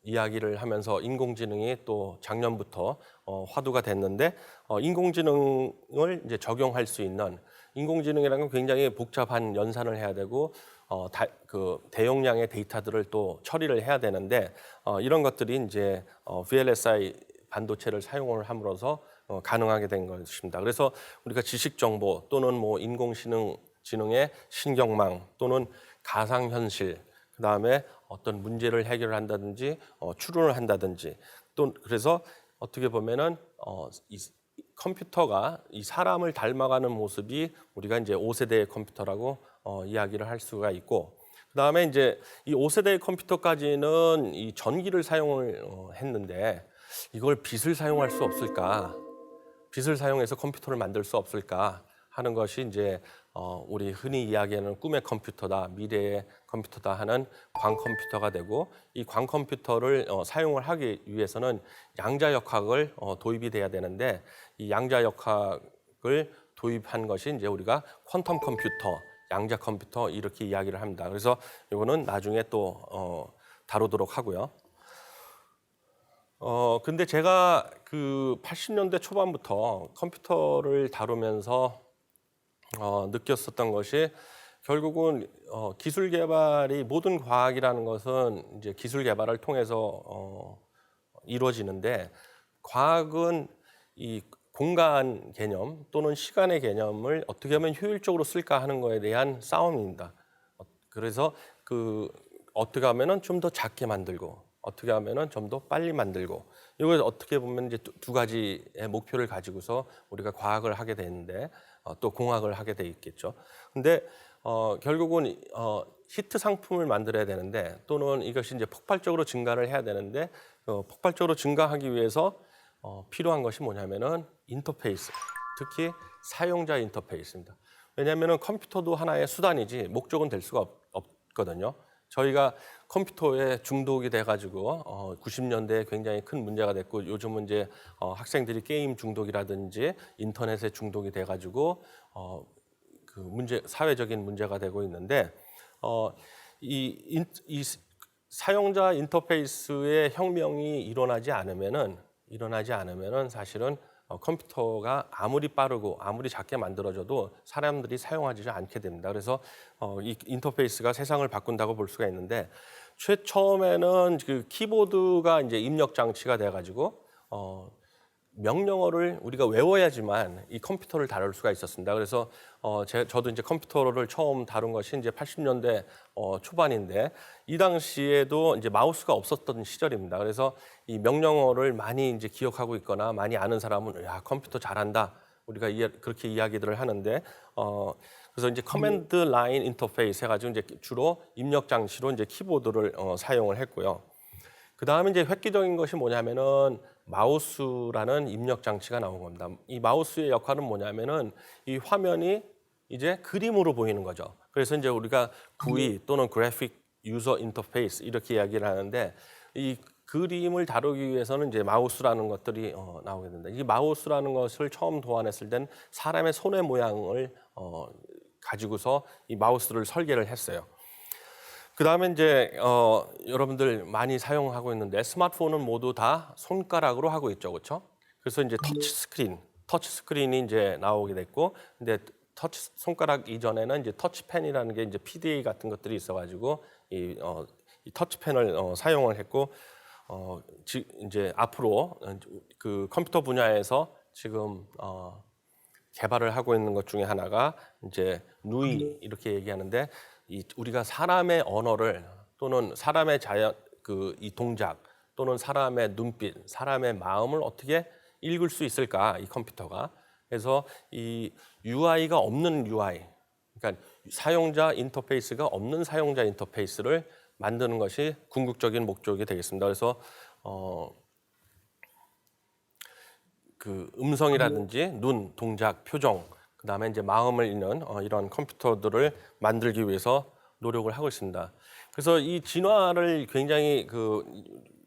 이야기를 하면서 인공지능이 또 작년부터 화두가 됐는데, 인공지능을 이제 적용할 수 있는, 인공지능이라는 건 굉장히 복잡한 연산을 해야 되고 그 대용량의 데이터들을 또 처리를 해야 되는데, 이런 것들이 이제 VLSI 반도체를 사용을 함으로써 가능하게 된 것입니다. 그래서 우리가 지식 정보 또는 뭐 인공지능의 신경망 또는 가상현실, 그 다음에 어떤 문제를 해결한다든지 추론을 한다든지, 또 그래서 어떻게 보면은 이 컴퓨터가 이 사람을 닮아가는 모습이 우리가 이제 5세대의 컴퓨터라고 이야기를 할 수가 있고, 그다음에 이제 이 5세대의 컴퓨터까지는 이 전기를 사용을 했는데, 이걸 빛을 사용할 수 없을까? 빛을 사용해서 컴퓨터를 만들 수 없을까 하는 것이 이제 우리 흔히 이야기하는 꿈의 컴퓨터다, 미래의 컴퓨터다 하는 광컴퓨터가 되고, 이 광컴퓨터를 사용을 하기 위해서는 양자역학을 도입이 돼야 되는데, 이 양자역학을 도입한 것이 이제 우리가 퀀텀 컴퓨터, 양자 컴퓨터 이렇게 이야기를 합니다. 그래서 이거는 나중에 또 다루도록 하고요. 근데 제가 그 80년대 초반부터 컴퓨터를 다루면서 느꼈었던 것이, 결국은 기술 개발이, 모든 과학이라는 것은 이제 기술 개발을 통해서 이루어지는데, 과학은 이 공간 개념 또는 시간의 개념을 어떻게 하면 효율적으로 쓸까 하는 거에 대한 싸움입니다. 그래서 어떻게 하면은 좀 더 작게 만들고, 어떻게 하면은 좀 더 빨리 만들고, 이걸 어떻게 보면 이제 두 가지의 목표를 가지고서 우리가 과학을 하게 되는데, 또 공학을 하게 돼 있겠죠. 근데 결국은 히트 상품을 만들어야 되는데, 또는 이것이 이제 폭발적으로 증가를 해야 되는데, 폭발적으로 증가하기 위해서 필요한 것이 뭐냐면은 인터페이스, 특히 사용자 인터페이스입니다. 왜냐하면은 컴퓨터도 하나의 수단이지 목적은 될 수가 없거든요. 저희가 컴퓨터에 중독이 돼가지고 90년대에 굉장히 큰 문제가 됐고, 요즘은 이제 학생들이 게임 중독이라든지 인터넷에 중독이 돼가지고 사회적인 문제가 되고 있는데, 이 사용자 인터페이스의 혁명이 일어나지 않으면은 사실은 컴퓨터가 아무리 빠르고 아무리 작게 만들어져도 사람들이 사용하지 않게 됩니다. 그래서 이 인터페이스가 세상을 바꾼다고 볼 수가 있는데, 처음에는 그 키보드가 이제 입력 장치가 돼가지고 명령어를 우리가 외워야지만 이 컴퓨터를 다룰 수가 있었습니다. 그래서 저도 이제 컴퓨터를 처음 다룬 것이 이제 80년대 초반인데, 이 당시에도 이제 마우스가 없었던 시절입니다. 그래서 이 명령어를 많이 이제 기억하고 있거나 많이 아는 사람은 야, 컴퓨터 잘한다, 우리가 그렇게 이야기들을 하는데, 그래서 이제 커맨드 라인 인터페이스 해가지고 이제 주로 입력 장치로 이제 키보드를 사용을 했고요. 그 다음에 이제 획기적인 것이 뭐냐면은 마우스라는 입력 장치가 나온 겁니다. 이 마우스의 역할은 뭐냐면은 이 화면이 이제 그림으로 보이는 거죠. 그래서 이제 우리가 GUI 또는 그래픽 유저 인터페이스 이렇게 이야기를 하는데, 이 그림을 다루기 위해서는 이제 마우스라는 것들이 나오게 된다. 이 마우스라는 것을 처음 도안했을 땐 사람의 손의 모양을 가지고서 이 마우스를 설계를 했어요. 그 다음에 이제 여러분들 많이 사용하고 있는데, 스마트폰은 모두 다 손가락으로 하고 있죠, 그렇죠? 그래서 이제 터치 스크린이 이제 나오게 됐고, 근데 손가락 이전에는 이제 터치펜이라는 게 이제 PDA 같은 것들이 있어가지고 이 터치펜을 사용을 했고, 이제 앞으로 그 컴퓨터 분야에서 지금 개발을 하고 있는 것 중에 하나가 이제 누이 이렇게 얘기하는데, 우리가 사람의 언어를 또는 사람의 이 동작 또는 사람의 눈빛, 사람의 마음을 어떻게 읽을 수 있을까, 이 컴퓨터가. 그래서 이 UI가 없는 UI, 그러니까 사용자 인터페이스가 없는 사용자 인터페이스를 만드는 것이 궁극적인 목적이 되겠습니다. 그래서 그 음성이라든지 눈, 동작, 표정, 그다음에 이제 마음을 읽는 이런 컴퓨터들을 만들기 위해서 노력을 하고 있습니다. 그래서 이 진화를 굉장히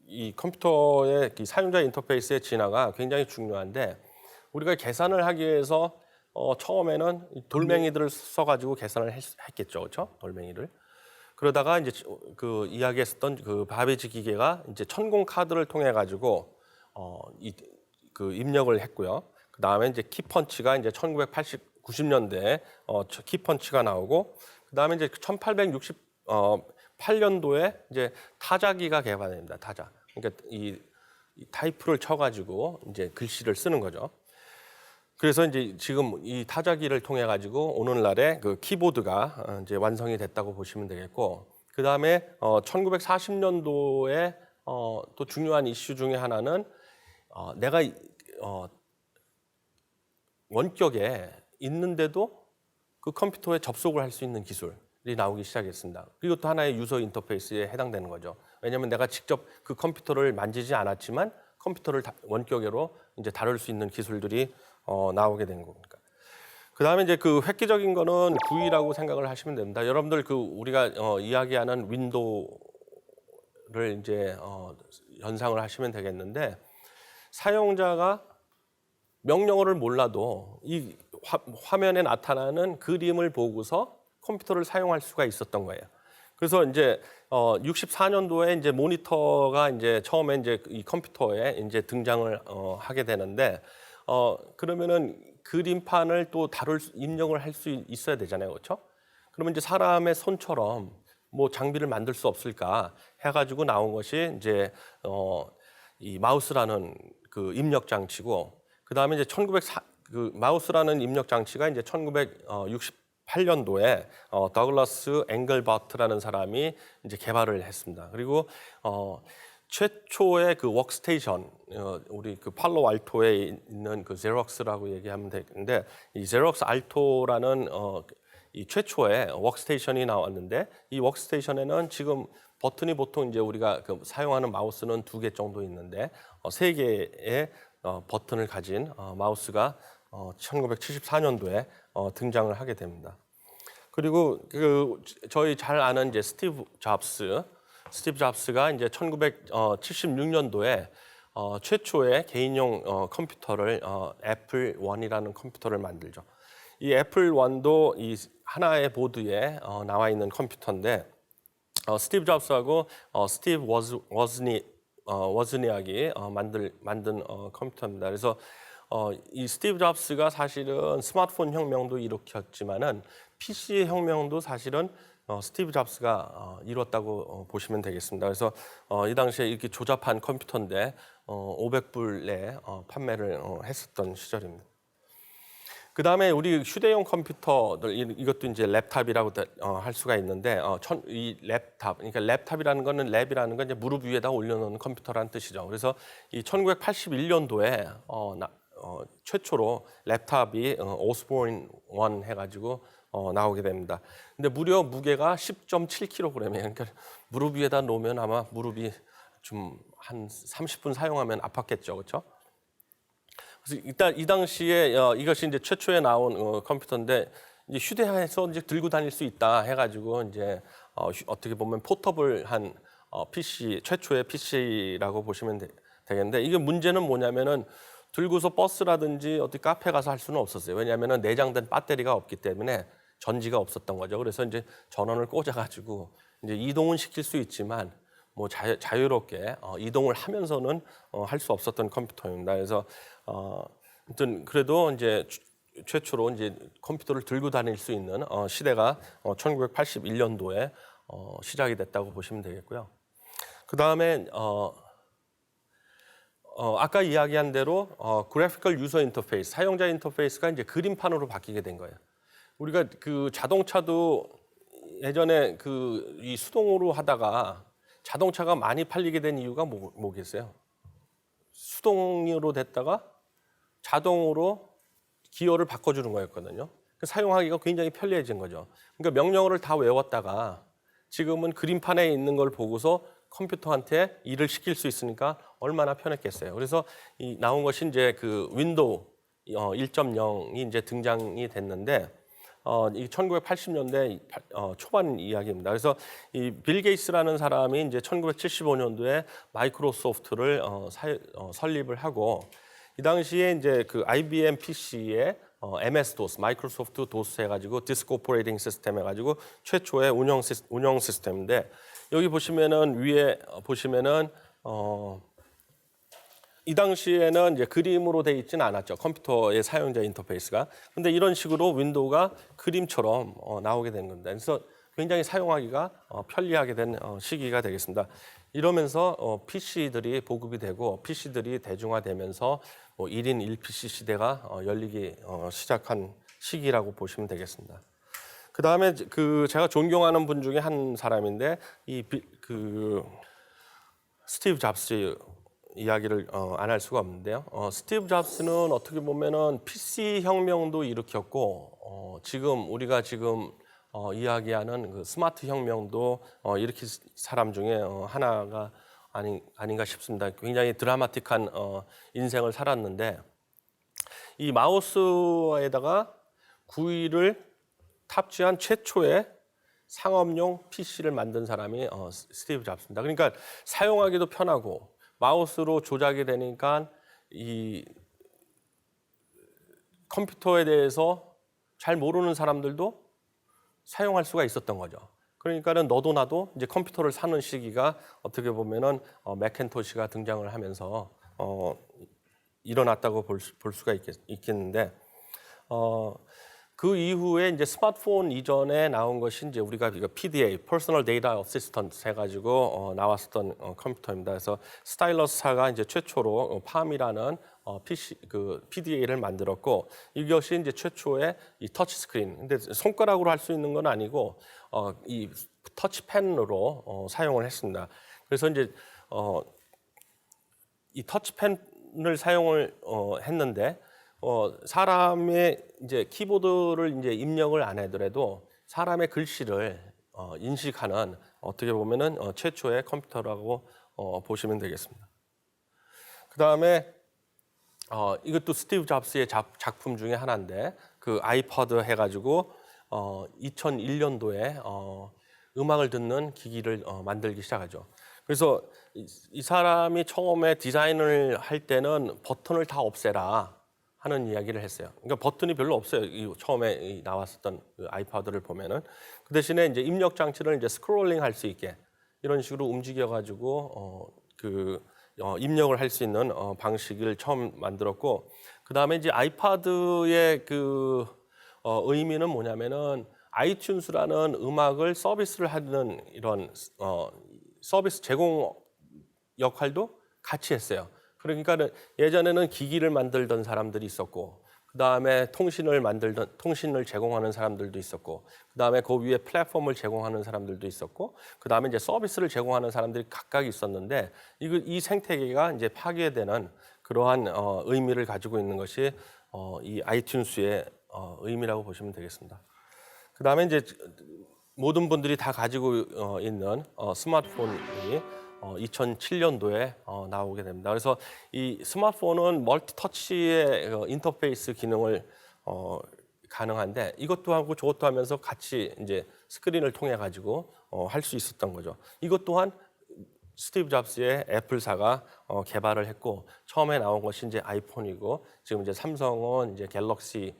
이 컴퓨터의 이 사용자 인터페이스의 진화가 굉장히 중요한데, 우리가 계산을 하기 위해서 처음에는 돌멩이들을 써가지고 계산을 했겠죠, 그렇죠? 돌멩이를. 그러다가 이제 그 이야기했었던 그 바베지 기계가 이제 천공 카드를 통해 가지고 그 입력을 했고요. 그 다음에 이제 키펀치가 이제 1990년대에 키펀치가 나오고, 그 다음에 이제 1868년도에 이제 타자기가 개발됩니다. 타자. 그러니까 이 타이프를 쳐가지고 이제 글씨를 쓰는 거죠. 그래서 이제 지금 이 타자기를 통해 가지고 오늘날의 그 키보드가 이제 완성이 됐다고 보시면 되겠고, 그 다음에 1940년도에 또 중요한 이슈 중에 하나는 내가 원격에 있는데도 그 컴퓨터에 접속을 할 수 있는 기술이 나오기 시작했습니다. 그리고 또 하나의 유저 인터페이스에 해당되는 거죠. 왜냐하면 내가 직접 그 컴퓨터를 만지지 않았지만 컴퓨터를 원격으로 이제 다룰 수 있는 기술들이 나오게 된 겁니다. 그 다음에 이제 그 획기적인 거는 GUI라고 생각을 하시면 됩니다. 여러분들 그 우리가 이야기하는 윈도우를 이제 연상을 하시면 되겠는데, 사용자가 명령어를 몰라도 이 화면에 나타나는 그림을 보고서 컴퓨터를 사용할 수가 있었던 거예요. 그래서 이제 64년도에 이제 모니터가 이제 처음에 이제 이 컴퓨터에 이제 등장을 하게 되는데, 그러면은 그림판을 또 입력을 할 수 있어야 되잖아요, 그렇죠? 그러면 이제 사람의 손처럼 뭐 장비를 만들 수 없을까 해가지고 나온 것이 이제 이 마우스라는 그 입력 장치고, 그 다음에 이제 그 마우스라는 입력 장치가 이제 1968년도에 더글라스 앵글버트라는 사람이 이제 개발을 했습니다. 그리고 최초의 그 워크스테이션, 우리 그 팔로 알토에 있는 그 제럭스라고 얘기하면 되는데, 이 제럭스 알토라는 이 최초의 워크스테이션이 나왔는데, 이 워크스테이션에는 지금 버튼이 보통 이제 우리가 그 사용하는 마우스는 2개 정도 있는데 3개의 버튼을 가진 마우스가 1974년도에 등장을 하게 됩니다. 그리고 그 저희 잘 아는 이제 스티브 잡스가 이제 1976년도에 최초의 개인용 컴퓨터를 애플 1이라는 컴퓨터를 만들죠. 이 애플 1도 이 하나의 보드에 나와 있는 컴퓨터인데, 스티브 잡스하고 스티브 워즈니악이 만든 컴퓨터입니다. 그래서 이 스티브 잡스가 사실은 스마트폰 혁명도 일으켰지만은 PC 혁명도 사실은 스티브 잡스가 이뤘다고 보시면 되겠습니다. 그래서 이 당시에 이렇게 조잡한 컴퓨터인데 500불에 판매를 했었던 시절입니다. 그 다음에 우리 휴대용 컴퓨터들, 이것도 이제 랩탑이라고 할 수가 있는데, 이 랩탑, 그러니까 랩탑이라는 거는 랩이라는 건 이제 무릎 위에다 올려놓는 컴퓨터라는 뜻이죠. 그래서 이 1981년도에 최초로 랩탑이 오스본 1 해가지고 나오게 됩니다. 근데 무려 무게가 10.7kg이에요. 그러니까 무릎 위에다 놓으면 아마 무릎이 좀 한 30분 사용하면 아팠겠죠, 그렇죠? 그래서 일단 이 당시에 이것이 이제 최초에 나온 컴퓨터인데, 이제 휴대해서 이제 들고 다닐 수 있다 해가지고 이제 어떻게 보면 포터블한 PC, 최초의 PC라고 보시면 되겠는데, 이게 문제는 뭐냐면은 들고서 버스라든지 어디 카페 가서 할 수는 없었어요. 왜냐하면은 내장된 배터리가 없기 때문에 전지가 없었던 거죠. 그래서 이제 전원을 꽂아가지고 이제 이동은 시킬 수 있지만 뭐 자유롭게 이동을 하면서는 할 수 없었던 컴퓨터입니다. 그래서 아무튼 그래도 이제 최초로 이제 컴퓨터를 들고 다닐 수 있는 시대가 1981년도에 시작이 됐다고 보시면 되겠고요. 그 다음에 아까 이야기한 대로 그래피컬 유저 인터페이스, 사용자 인터페이스가 이제 그림판으로 바뀌게 된 거예요. 우리가 그 자동차도 예전에 이 수동으로 하다가 자동차가 많이 팔리게 된 이유가 뭐겠어요? 수동으로 됐다가 자동으로 기어를 바꿔주는 거였거든요. 사용하기가 굉장히 편리해진 거죠. 그러니까 명령어를 다 외웠다가 지금은 그림판에 있는 걸 보고서 컴퓨터한테 일을 시킬 수 있으니까 얼마나 편했겠어요. 그래서 이 나온 것이 이제 그 윈도우 1.0이 이제 등장이 됐는데 이 1980년대 초반 이야기입니다. 그래서 이 빌 게이츠라는 사람이 이제 1975년도에 마이크로소프트를 설립을 하고 이 당시에 이제 그 IBM PC에 MS-DOS, 마이크로소프트 도스 해가지고 디스크 오퍼레이팅 시스템 해가지고 최초의 운영 시스템인데 여기 보시면은 위에 보시면은 이 당시에는 이제 그림으로 돼 있지는 않았죠. 컴퓨터의 사용자 인터페이스가. 근데 이런 식으로 윈도우가 그림처럼 나오게 된 겁니다. 그래서 굉장히 사용하기가 편리하게 된 시기가 되겠습니다. 이러면서 PC들이 보급이 되고 PC들이 대중화되면서 1인 1PC 시대가 열리기 시작한 시기라고 보시면 되겠습니다. 그 다음에 그 제가 존경하는 분 중에 한 사람인데 그 스티브 잡스 이야기를 안 할 수가 없는데요. 스티브 잡스는 어떻게 보면은 PC 혁명도 일으켰고 지금 우리가 이야기하는 그 스마트 혁명도 일으킨 사람 중에 하나가 아닌가 싶습니다. 굉장히 드라마틱한 인생을 살았는데 이 마우스에다가 구이를 탑재한 최초의 상업용 PC를 만든 사람이 스티브 잡스입니다. 그러니까 사용하기도 편하고 마우스로 조작이 되니까 이 컴퓨터에 대해서 잘 모르는 사람들도 사용할 수가 있었던 거죠. 그러니까는 너도 나도 이제 컴퓨터를 사는 시기가 어떻게 보면은 맥킨토시가 등장을 하면서 일어났다고 볼 수가 있겠는데 그 이후에 이제 스마트폰 이전에 나온 것이 이제 우리가 PDA, Personal Data Assistant 해가지고 나왔었던 컴퓨터입니다. 그래서 스타일러스사가 이제 최초로 팜이라는 PDA를 만들었고 이것이 이제 최초의 이 터치 스크린. 근데 손가락으로 할 수 있는 건 아니고 이 터치펜으로 사용을 했습니다. 그래서 이제 이 터치펜을 사용을 했는데. 사람의 이제 키보드를 이제 입력을 안 하더라도 사람의 글씨를 인식하는 어떻게 보면은 최초의 컴퓨터라고 보시면 되겠습니다. 그 다음에 이것도 스티브 잡스의 작품 중에 하나인데 그 아이퍼드 해가지고 2001년도에 음악을 듣는 기기를 만들기 시작하죠. 그래서 이 사람이 처음에 디자인을 할 때는 버튼을 다 없애라 하는 이야기를 했어요. 그러니까 버튼이 별로 없어요. 처음에 나왔었던 그 아이패드를 보면은 그 대신에 이제 입력 장치를 이제 스크롤링 할 수 있게 이런 식으로 움직여가지고 입력을 할 수 있는 방식을 처음 만들었고 그 다음에 이제 아이패드의 그 의미는 뭐냐면은 아이튠스라는 음악을 서비스를 하는 이런 서비스 제공 역할도 같이 했어요. 그러니까 예전에는 기기를 만들던 사람들이 있었고 그 다음에 통신을 제공하는 사람들도 있었고 그 다음에 그 위에 플랫폼을 제공하는 사람들도 있었고 그 다음에 이제 서비스를 제공하는 사람들이 각각 있었는데 이 생태계가 이제 파괴되는 그러한 의미를 가지고 있는 것이 이 아이튠스의 의미라고 보시면 되겠습니다. 그 다음에 이제 모든 분들이 다 가지고 있는 스마트폰이 2007년도에 나오게 됩니다. 그래서 이 스마트폰은 멀티터치의 인터페이스 기능을 가능한데 이것도 하고 저것도 하면서 같이 이제 스크린을 통해 가지고 할 수 있었던 거죠. 이것 또한 스티브 잡스의 애플사가 개발을 했고 처음에 나온 것이 이제 아이폰이고 지금 이제 삼성은 이제 갤럭시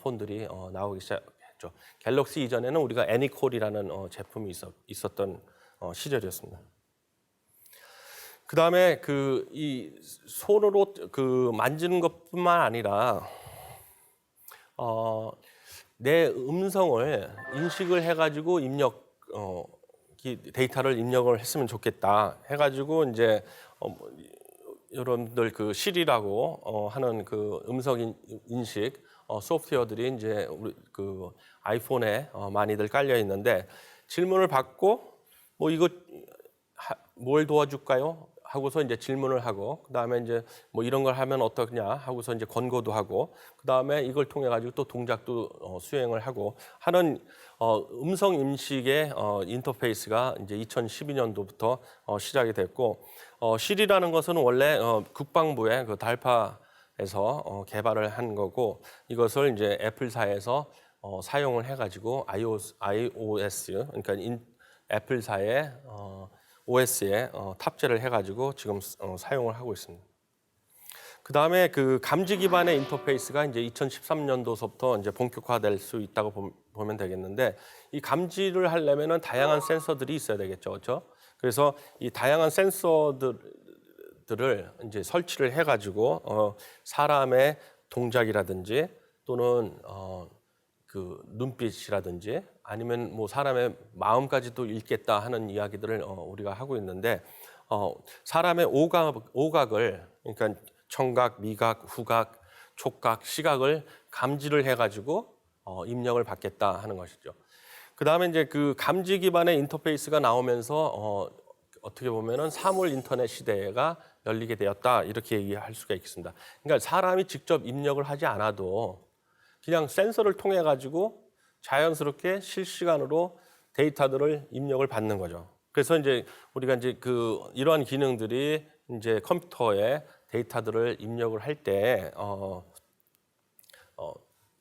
폰들이 나오기 시작했죠. 갤럭시 이전에는 우리가 애니콜이라는 제품이 있었던 시절이었습니다. 그 다음에 이 손으로 만지는 것뿐만 아니라 내 음성을 인식을 해가지고 데이터를 입력을 했으면 좋겠다 해가지고 이제 여러분들 그 시리라고 하는 그 음성 인식 소프트웨어들이 이제 우리 그 아이폰에 많이들 깔려 있는데 질문을 받고 뭐 이거 뭘 도와줄까요? 하고서 이제 질문을 하고 그다음에 이제 뭐 이런 걸 하면 어떠냐 하고서 이제 권고도 하고 그다음에 이걸 통해 가지고 또 동작도 수행을 하고 하는 음성 인식의 인터페이스가 이제 2012년도부터 시작이 됐고 실이라는 것은 원래 국방부의 그 달파에서 개발을 한 거고 이것을 이제 애플사에서 사용을 해가지고 iOS 그러니까 애플사의 OS에 탑재를 해가지고 지금 사용을 하고 있습니다. 그 다음에 그 감지 기반의 인터페이스가 이제 2013년도서부터 이제 본격화될 수 있다고 보면 되겠는데 이 감지를 하려면은 다양한 센서들이 있어야 되겠죠, 그렇죠? 그래서 이 다양한 센서들을 이제 설치를 해가지고 사람의 동작이라든지 또는 그 눈빛이라든지 아니면 뭐 사람의 마음까지도 읽겠다 하는 이야기들을 우리가 하고 있는데 사람의 오각을 그러니까 청각, 미각, 후각, 촉각, 시각을 감지를 해가지고 입력을 받겠다 하는 것이죠. 그 다음에 이제 그 감지 기반의 인터페이스가 나오면서 어떻게 보면은 사물 인터넷 시대가 열리게 되었다 이렇게 얘기할 수가 있습니다. 그러니까 사람이 직접 입력을 하지 않아도 그냥 센서를 통해 가지고 자연스럽게 실시간으로 데이터들을 입력을 받는 거죠. 그래서 이제 우리가 이제 그 이러한 기능들이 이제 컴퓨터에 데이터들을 입력을 할 때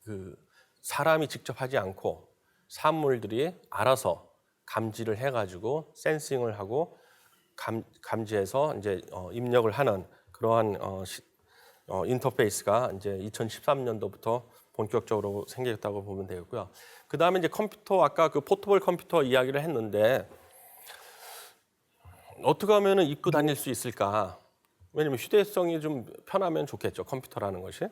그 사람이 직접 하지 않고 사물들이 알아서 감지를 해가지고 센싱을 하고 감지해서 이제 입력을 하는 그러한 인터페이스가 이제 2013년도부터 본격적으로 생겼다고 보면 되겠고요. 그 다음에 이제 컴퓨터 아까 그 포터블 컴퓨터 이야기를 했는데 어떻게 하면은 입고 다닐 수 있을까? 왜냐면 휴대성이 좀 편하면 좋겠죠, 컴퓨터라는 것이.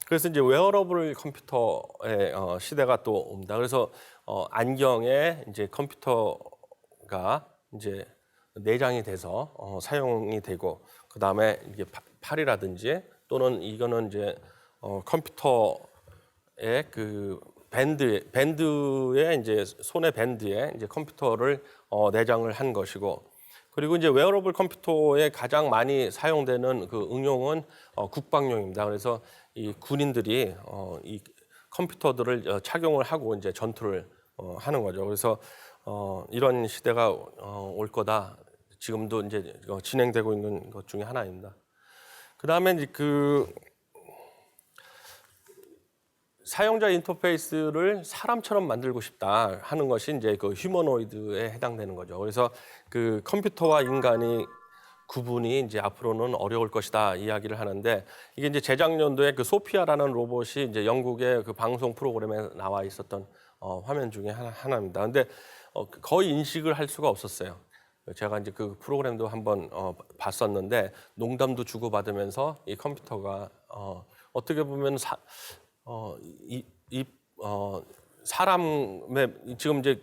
그래서 이제 웨어러블 컴퓨터의 시대가 또 옵니다. 그래서 안경에 이제 컴퓨터가 이제 내장이 돼서 사용이 되고 그 다음에 이게 팔이라든지 또는 이거는 이제 컴퓨터의 그 밴드에 이제 손의 밴드에 이제 컴퓨터를 내장을 한 것이고 그리고 이제 웨어러블 컴퓨터에 가장 많이 사용되는 그 응용은 국방용입니다. 그래서 이 군인들이 이 컴퓨터들을 착용을 하고 이제 전투를 하는 거죠. 그래서 이런 시대가 올 거다. 지금도 이제 진행되고 있는 것 중에 하나입니다. 그다음에 이제 그 사용자 인터페이스를 사람처럼 만들고 싶다 하는 것이 이제 그 휴머노이드에 해당되는 거죠. 그래서 그 컴퓨터와 인간이 구분이 이제 앞으로는 어려울 것이다 이야기를 하는데 이게 이제 재작년도에 그 소피아라는 로봇이 이제 영국의 그 방송 프로그램에 나와 있었던 화면 중에 하나입니다. 근데 거의 인식을 할 수가 없었어요. 제가 이제 그 프로그램도 한번 봤었는데 농담도 주고받으면서 이 컴퓨터가 어떻게 보면 사람의 지금 이제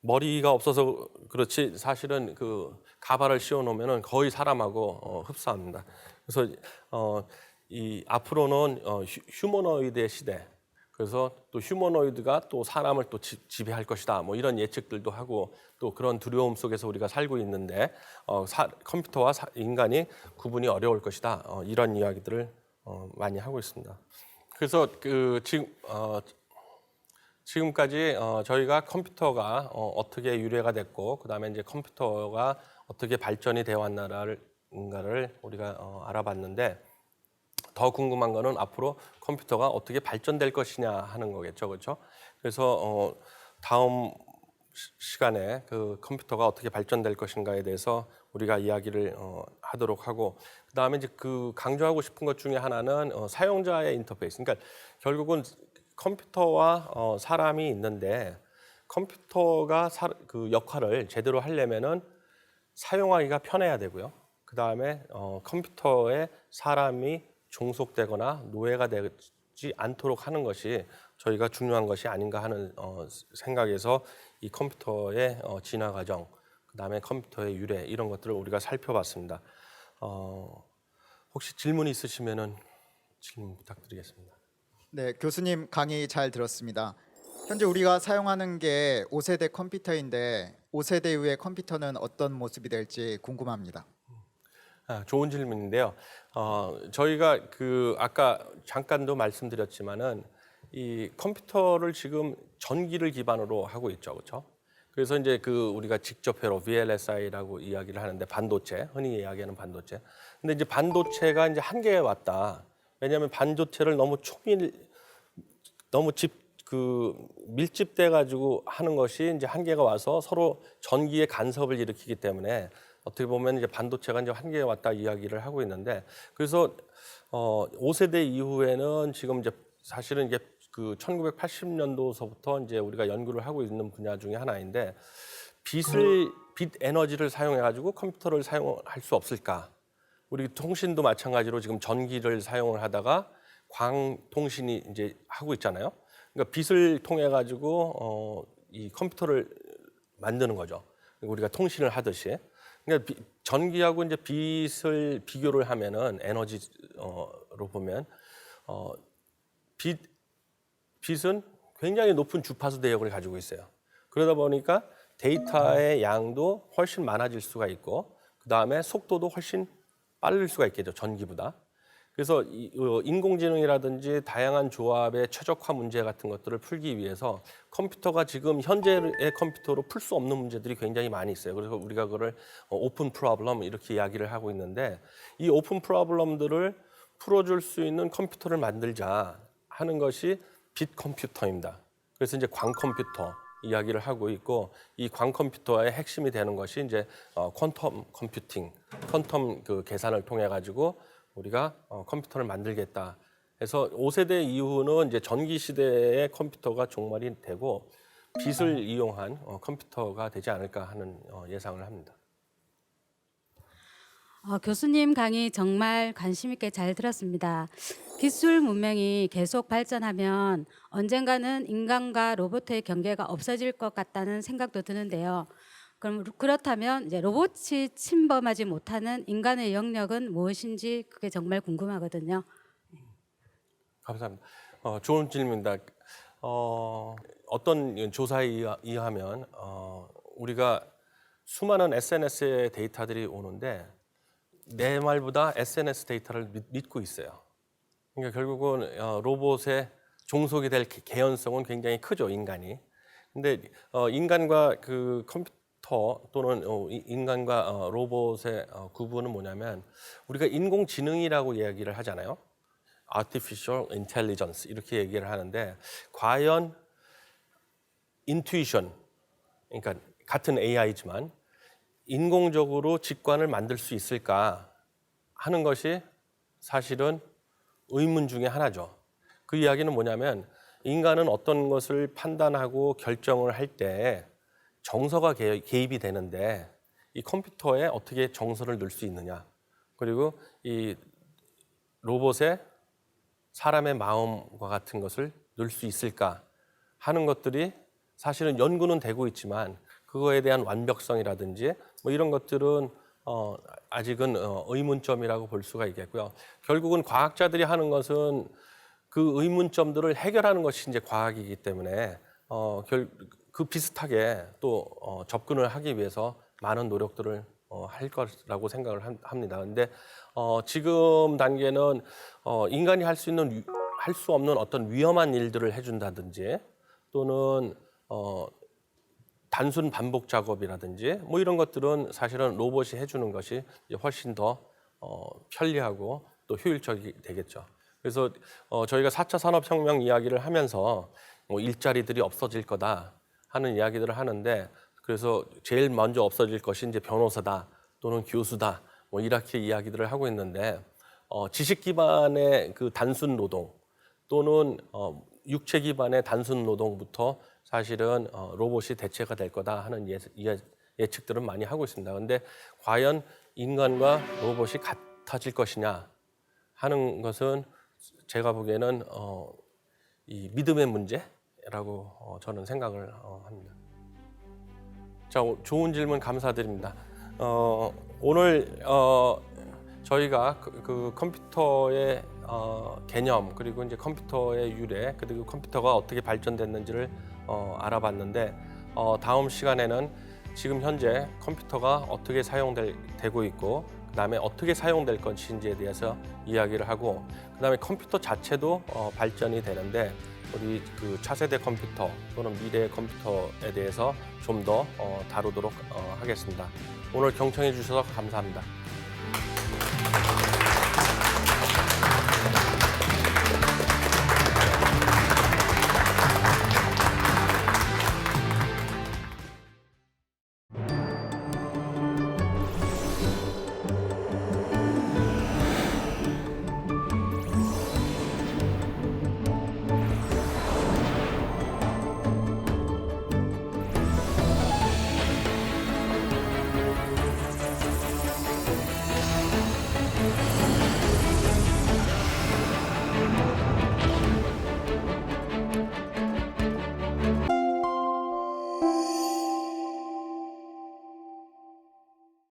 머리가 없어서 그렇지 사실은 그 가발을 씌워 놓으면은 거의 사람하고 흡사합니다. 그래서 이 앞으로는 휴머노이드의 시대. 그래서 또 휴머노이드가 또 사람을 또 지배할 것이다. 뭐 이런 예측들도 하고 또 그런 두려움 속에서 우리가 살고 있는데 컴퓨터와 인간이 구분이 어려울 것이다. 이런 이야기들을 많이 하고 있습니다. 그래서 그 지금까지 저희가 컴퓨터가 어떻게 유래가 됐고 그다음에 이제 컴퓨터가 어떻게 발전이 되어 왔나를 우리가 알아봤는데 더 궁금한 거는 앞으로 컴퓨터가 어떻게 발전될 것이냐 하는 거겠죠, 그렇죠? 그래서 다음 시간에 그 컴퓨터가 어떻게 발전될 것인가에 대해서 우리가 이야기를 하도록 하고 그다음에 이제 그 강조하고 싶은 것 중에 하나는 사용자의 인터페이스. 그러니까 결국은 컴퓨터와 사람이 있는데 컴퓨터가 그 역할을 제대로 하려면은 사용하기가 편해야 되고요. 그다음에 컴퓨터에 사람이 종속되거나 노예가 되지 않도록 하는 것이 저희가 중요한 것이 아닌가 하는 생각에서 이 컴퓨터의 진화 과정, 그다음에 컴퓨터의 유래 이런 것들을 우리가 살펴봤습니다. 혹시 질문이 있으시면은 질문 부탁드리겠습니다. 네, 교수님 강의 잘 들었습니다. 현재 우리가 사용하는 게 5세대 컴퓨터인데 5세대 이후의 컴퓨터는 어떤 모습이 될지 궁금합니다. 좋은 질문인데요. 저희가 아까 잠깐도 말씀드렸지만은 이 컴퓨터를 지금 전기를 기반으로 하고 있죠, 그렇죠? 그래서 이제 우리가 직접 회로 VLSI라고 이야기를 하는데 반도체, 흔히 이야기하는 반도체. 근데 이제 반도체가 이제 한계에 왔다. 왜냐하면 반도체를 너무 밀집돼 가지고 하는 것이 이제 한계가 와서 서로 전기의 간섭을 일으키기 때문에 어떻게 보면 이제 반도체가 이제 한계에 왔다 이야기를 하고 있는데 그래서 5세대 이후에는 지금 이제 사실은 이게 1980년도서부터 이제 우리가 연구를 하고 있는 분야 중에 하나인데 빛 에너지를 사용해 가지고 컴퓨터를 사용할 수 없을까? 우리 통신도 마찬가지로 지금 전기를 사용을 하다가 광통신이 이제 하고 있잖아요. 그러니까 빛을 통해 가지고 이 컴퓨터를 만드는 거죠. 우리가 통신을 하듯이. 그러니까 전기하고 이제 빛을 비교를 하면은 에너지로 보면 빛은 굉장히 높은 주파수 대역을 가지고 있어요. 그러다 보니까 데이터의 양도 훨씬 많아질 수가 있고 그다음에 속도도 훨씬 빠를 수가 있겠죠. 전기보다. 그래서 인공지능이라든지 다양한 조합의 최적화 문제 같은 것들을 풀기 위해서 컴퓨터가 지금 현재의 컴퓨터로 풀 수 없는 문제들이 굉장히 많이 있어요. 그래서 우리가 그거를 오픈 프로블럼 이렇게 이야기를 하고 있는데 이 오픈 프로블럼들을 풀어줄 수 있는 컴퓨터를 만들자 하는 것이 빛 컴퓨터입니다. 그래서 이제 광 컴퓨터 이야기를 하고 있고 이 광 컴퓨터의 핵심이 되는 것이 이제 퀀텀 컴퓨팅, 퀀텀 계산을 통해 가지고 우리가 컴퓨터를 만들겠다. 그래서 5세대 이후는 이제 전기 시대의 컴퓨터가 종말이 되고 빛을 이용한 컴퓨터가 되지 않을까 하는 예상을 합니다. 교수님 강의 정말 관심 있게 잘 들었습니다. 기술 문명이 계속 발전하면 언젠가는 인간과 로봇의 경계가 없어질 것 같다는 생각도 드는데요. 그렇다면 이제 로봇이 침범하지 못하는 인간의 영역은 무엇인지 그게 정말 궁금하거든요. 감사합니다. 좋은 질문입니다. 어떤 조사에 의하면 우리가 수많은 SNS의 데이터들이 오는데 내 말보다 SNS 데이터를 믿고 있어요. 그러니까 결국은 로봇의 종속이 될 개연성은 굉장히 크죠, 인간이. 근데 인간과 컴퓨터 또는 인간과 로봇의 구분은 뭐냐면 우리가 인공지능이라고 이야기를 하잖아요. Artificial Intelligence 이렇게 얘기를 하는데 과연 intuition, 그러니까 같은 AI지만 인공적으로 직관을 만들 수 있을까 하는 것이 사실은 의문 중에 하나죠. 그 이야기는 뭐냐면 인간은 어떤 것을 판단하고 결정을 할 때 정서가 개입이 되는데 이 컴퓨터에 어떻게 정서를 넣을 수 있느냐. 그리고 이 로봇에 사람의 마음과 같은 것을 넣을 수 있을까 하는 것들이 사실은 연구는 되고 있지만 그거에 대한 완벽성이라든지 뭐 이런 것들은 아직은 의문점이라고 볼 수가 있겠고요. 결국은 과학자들이 하는 것은 그 의문점들을 해결하는 것이 이제 과학이기 때문에 비슷하게 또 접근을 하기 위해서 많은 노력들을 할 거라고 생각을 합니다. 근데 지금 단계는 인간이 할 수 없는 어떤 위험한 일들을 해준다든지 또는 단순 반복 작업이라든지 뭐 이런 것들은 사실은 로봇이 해주는 것이 훨씬 더 편리하고 또 효율적이 되겠죠. 그래서 저희가 4차 산업혁명 이야기를 하면서 뭐 일자리들이 없어질 거다 하는 이야기들을 하는데 그래서 제일 먼저 없어질 것이 이제 변호사다 또는 교수다 뭐 이렇게 이야기들을 하고 있는데 지식 기반의 단순 노동 또는 육체 기반의 단순 노동부터 사실은 로봇이 대체가 될 거다 하는 예측들은 많이 하고 있습니다. 그런데 과연 인간과 로봇이 같아질 것이냐 하는 것은 제가 보기에는 이 믿음의 문제라고 저는 생각을 합니다. 자, 좋은 질문 감사드립니다. 오늘 저희가 컴퓨터의 개념 그리고 이제 컴퓨터의 유래 그리고 컴퓨터가 어떻게 발전됐는지를 알아봤는데 다음 시간에는 지금 현재 컴퓨터가 어떻게 사용되고 있고 그다음에 어떻게 사용될 것인지에 대해서 이야기를 하고 그다음에 컴퓨터 자체도 발전이 되는데 우리 그 차세대 컴퓨터 또는 미래의 컴퓨터에 대해서 좀 더 다루도록 하겠습니다. 오늘 경청해 주셔서 감사합니다.